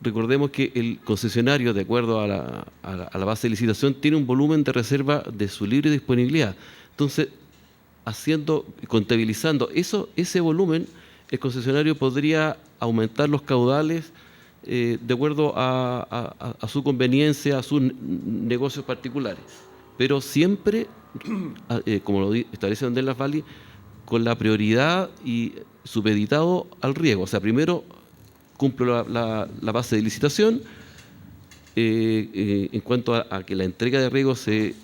recordemos que el concesionario, de acuerdo a la base de licitación, tiene un volumen de reserva de su libre disponibilidad. Entonces, contabilizando ese volumen, el concesionario podría aumentar los caudales de acuerdo a su conveniencia, a sus negocios particulares. Pero siempre, como lo establece Andrés Valley, con la prioridad y supeditado al riego. O sea, primero cumplo la base de licitación en cuanto a que la entrega de riego se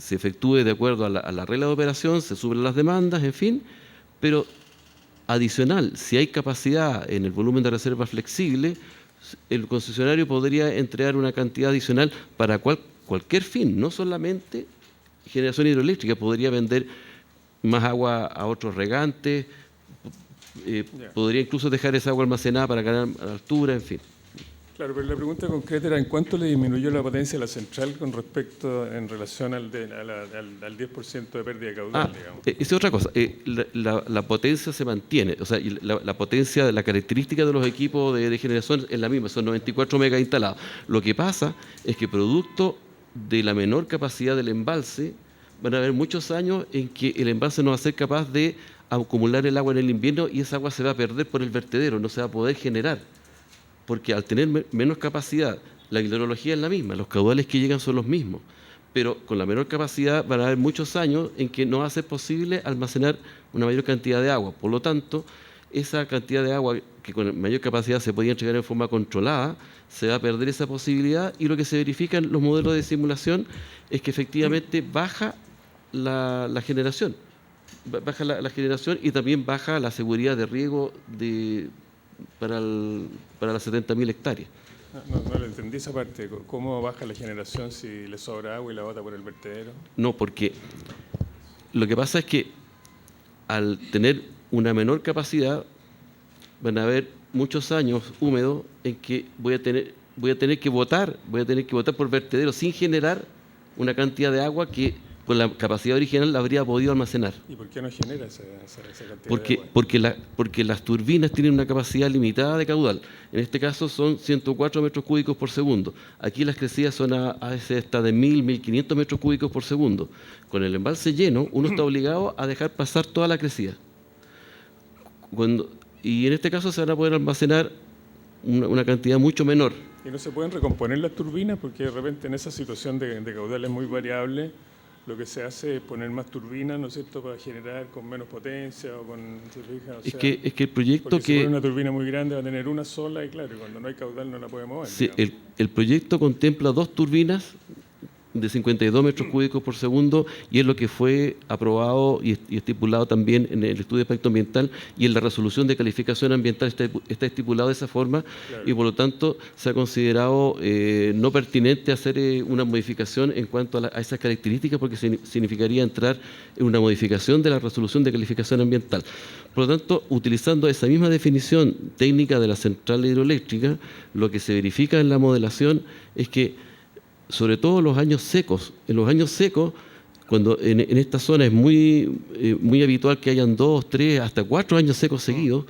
efectúe de acuerdo a la regla de operación, se suben las demandas, en fin, pero adicional, si hay capacidad en el volumen de reserva flexible, el concesionario podría entregar una cantidad adicional para cualquier fin, no solamente generación hidroeléctrica, podría vender más agua a otros regantes, podría incluso dejar esa agua almacenada para ganar altura, en fin. Claro, pero la pregunta concreta era ¿en cuánto le disminuyó la potencia de la central con respecto en relación al 10% de pérdida de caudal, digamos? Esa es otra cosa. La potencia se mantiene, o sea, la potencia, la característica de los equipos de generación es la misma, son 94 megas instalados. Lo que pasa es que producto de la menor capacidad del embalse, van a haber muchos años en que el embalse no va a ser capaz de acumular el agua en el invierno y esa agua se va a perder por el vertedero, no se va a poder generar. Porque al tener menos capacidad, la hidrología es la misma, los caudales que llegan son los mismos, pero con la menor capacidad van a haber muchos años en que no va a ser posible almacenar una mayor cantidad de agua. Por lo tanto, esa cantidad de agua que con mayor capacidad se podía entregar en forma controlada, se va a perder esa posibilidad, y lo que se verifica en los modelos de simulación es que efectivamente baja la generación. Baja la generación y también baja la seguridad de riego para las 70.000 hectáreas. No le entendí esa parte. ¿Cómo baja la generación si le sobra agua y la bota por el vertedero? No, porque lo que pasa es que al tener una menor capacidad van a haber muchos años húmedos en que voy a tener que botar por vertedero sin generar una cantidad de agua que con la capacidad original la habría podido almacenar. ¿Y por qué no genera esa cantidad de agua? Porque las turbinas tienen una capacidad limitada de caudal. En este caso son 104 metros cúbicos por segundo. Aquí las crecidas son a veces hasta de 1.000, 1.500 metros cúbicos por segundo. Con el embalse lleno, uno está obligado a dejar pasar toda la crecida. Y en este caso se van a poder almacenar una cantidad mucho menor. ¿Y no se pueden recomponer las turbinas? Porque de repente en esa situación de caudales muy variables, lo que se hace es poner más turbinas, ¿no es cierto?, para generar con menos potencia o con... ¿se fija? Es que el proyecto porque si pone una turbina muy grande va a tener una sola y claro, cuando no hay caudal no la puede mover. Sí, el proyecto contempla 2 turbinas de 52 metros cúbicos por segundo, y es lo que fue aprobado y estipulado también en el estudio de impacto ambiental, y en la resolución de calificación ambiental está estipulado de esa forma, claro. Y por lo tanto se ha considerado no pertinente hacer una modificación en cuanto a esas características, porque significaría entrar en una modificación de la resolución de calificación ambiental. Por lo tanto, utilizando esa misma definición técnica de la central hidroeléctrica, lo que se verifica en la modelación es que sobre todo en los años secos, cuando en esta zona es muy habitual que hayan 2, 3, hasta 4 años secos seguidos,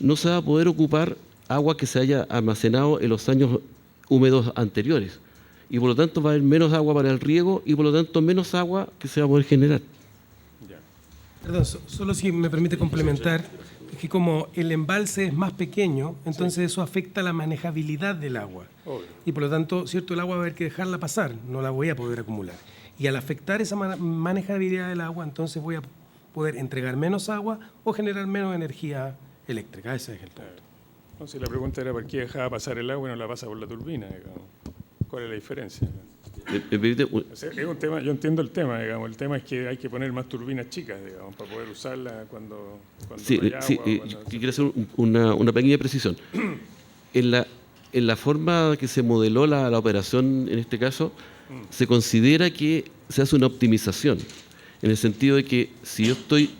no se va a poder ocupar agua que se haya almacenado en los años húmedos anteriores. Y por lo tanto va a haber menos agua para el riego y por lo tanto menos agua que se va a poder generar. Perdón, solo si me permite complementar, es que como el embalse es más pequeño, entonces eso afecta la manejabilidad del agua. Obvio. Y por lo tanto, cierto, el agua va a haber que dejarla pasar, no la voy a poder acumular. Y al afectar esa manejabilidad del agua, entonces voy a poder entregar menos agua o generar menos energía eléctrica. Ese es el punto. No, si la pregunta era por qué dejaba pasar el agua y no la pasa por la turbina, digamos. ¿Cuál es la diferencia? O sea, es un tema, yo entiendo el tema, digamos. El tema es que hay que poner más turbinas chicas, digamos, para poder usarlas cuando sí, no hay agua. Sí, quiero hacer una pequeña precisión. En la forma que se modeló la operación, en este caso, se considera que se hace una optimización, en el sentido de que si yo estoy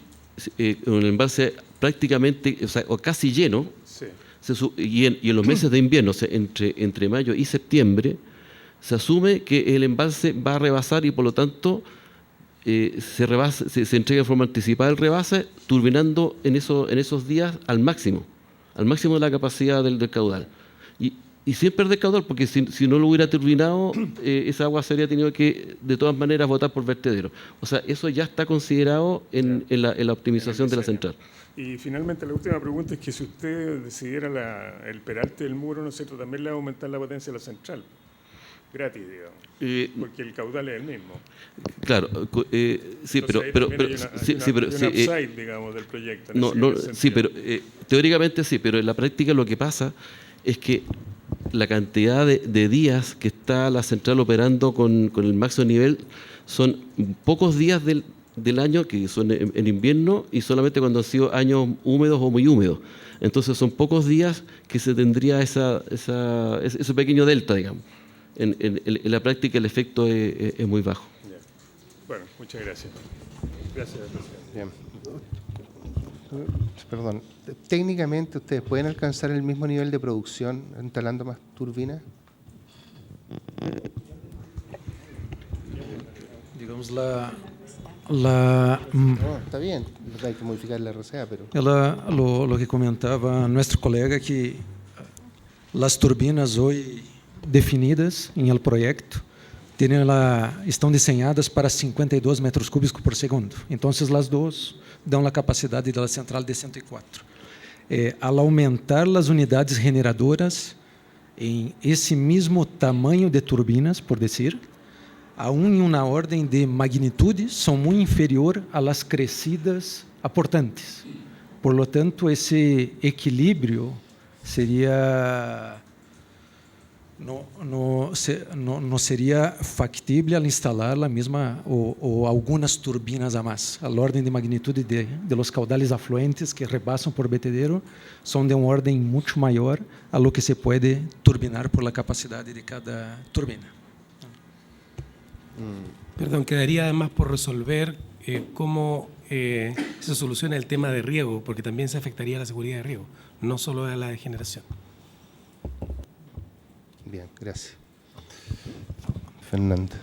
con el embalse prácticamente, o casi lleno, sí. Y en los meses de invierno, o sea, entre mayo y septiembre, se asume que el embalse va a rebasar y por lo tanto se entrega en forma anticipada el rebase, turbinando en esos días al máximo de la capacidad del caudal. Y sin perder caudal, porque si no lo hubiera turbinado, esa agua se habría tenido que de todas maneras botar por vertedero. O sea, eso ya está considerado en la optimización de la central. Y finalmente la última pregunta es que si usted decidiera el peralte del muro, ¿no es cierto?, también le va a aumentar la potencia de la central. Gratis, digamos, porque el caudal es el mismo. Claro, sí, entonces, pero hay un upside, digamos, del proyecto. Sí, pero teóricamente sí, pero en la práctica lo que pasa es que la cantidad de días que está la central operando con el máximo nivel son pocos días del año que son en invierno y solamente cuando han sido años húmedos o muy húmedos. Entonces son pocos días que se tendría ese pequeño delta, digamos. En la práctica el efecto es muy bajo. Bien. Bueno, muchas gracias. Gracias, presidente. Bien. Perdón, técnicamente ustedes pueden alcanzar el mismo nivel de producción instalando más turbinas. Digamos No, está bien, hay que modificar la RCA, pero... Lo que comentaba nuestro colega, que las turbinas hoy definidas en el proyecto estão diseñadas para 52 metros cúbicos por segundo. Entonces, las dos dão a capacidade da central de 104. Al aumentar as unidades generadoras em esse mesmo tamanho de turbinas, por dizer, aún en una orden de magnitud, son muy inferior a las crecidas aportantes. Por lo tanto, ese equilibrio sería... no sería factible al instalar la misma o algunas turbinas a más. A la orden de magnitud de los caudales afluentes que rebasan por vertedero son de un orden mucho mayor a lo que se puede turbinar por la capacidad de cada turbina. Perdón, quedaría además por resolver cómo se soluciona el tema de riego, porque también se afectaría a la seguridad de riego, no solo a la de generación. Bien, gracias. Fernanda.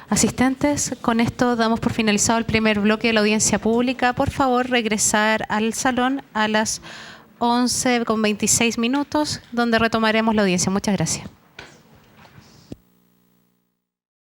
Asistentes, con esto damos por finalizado el primer bloque de la audiencia pública. Por favor, regresar al salón a las 11:26, donde retomaremos la audiencia. Muchas gracias.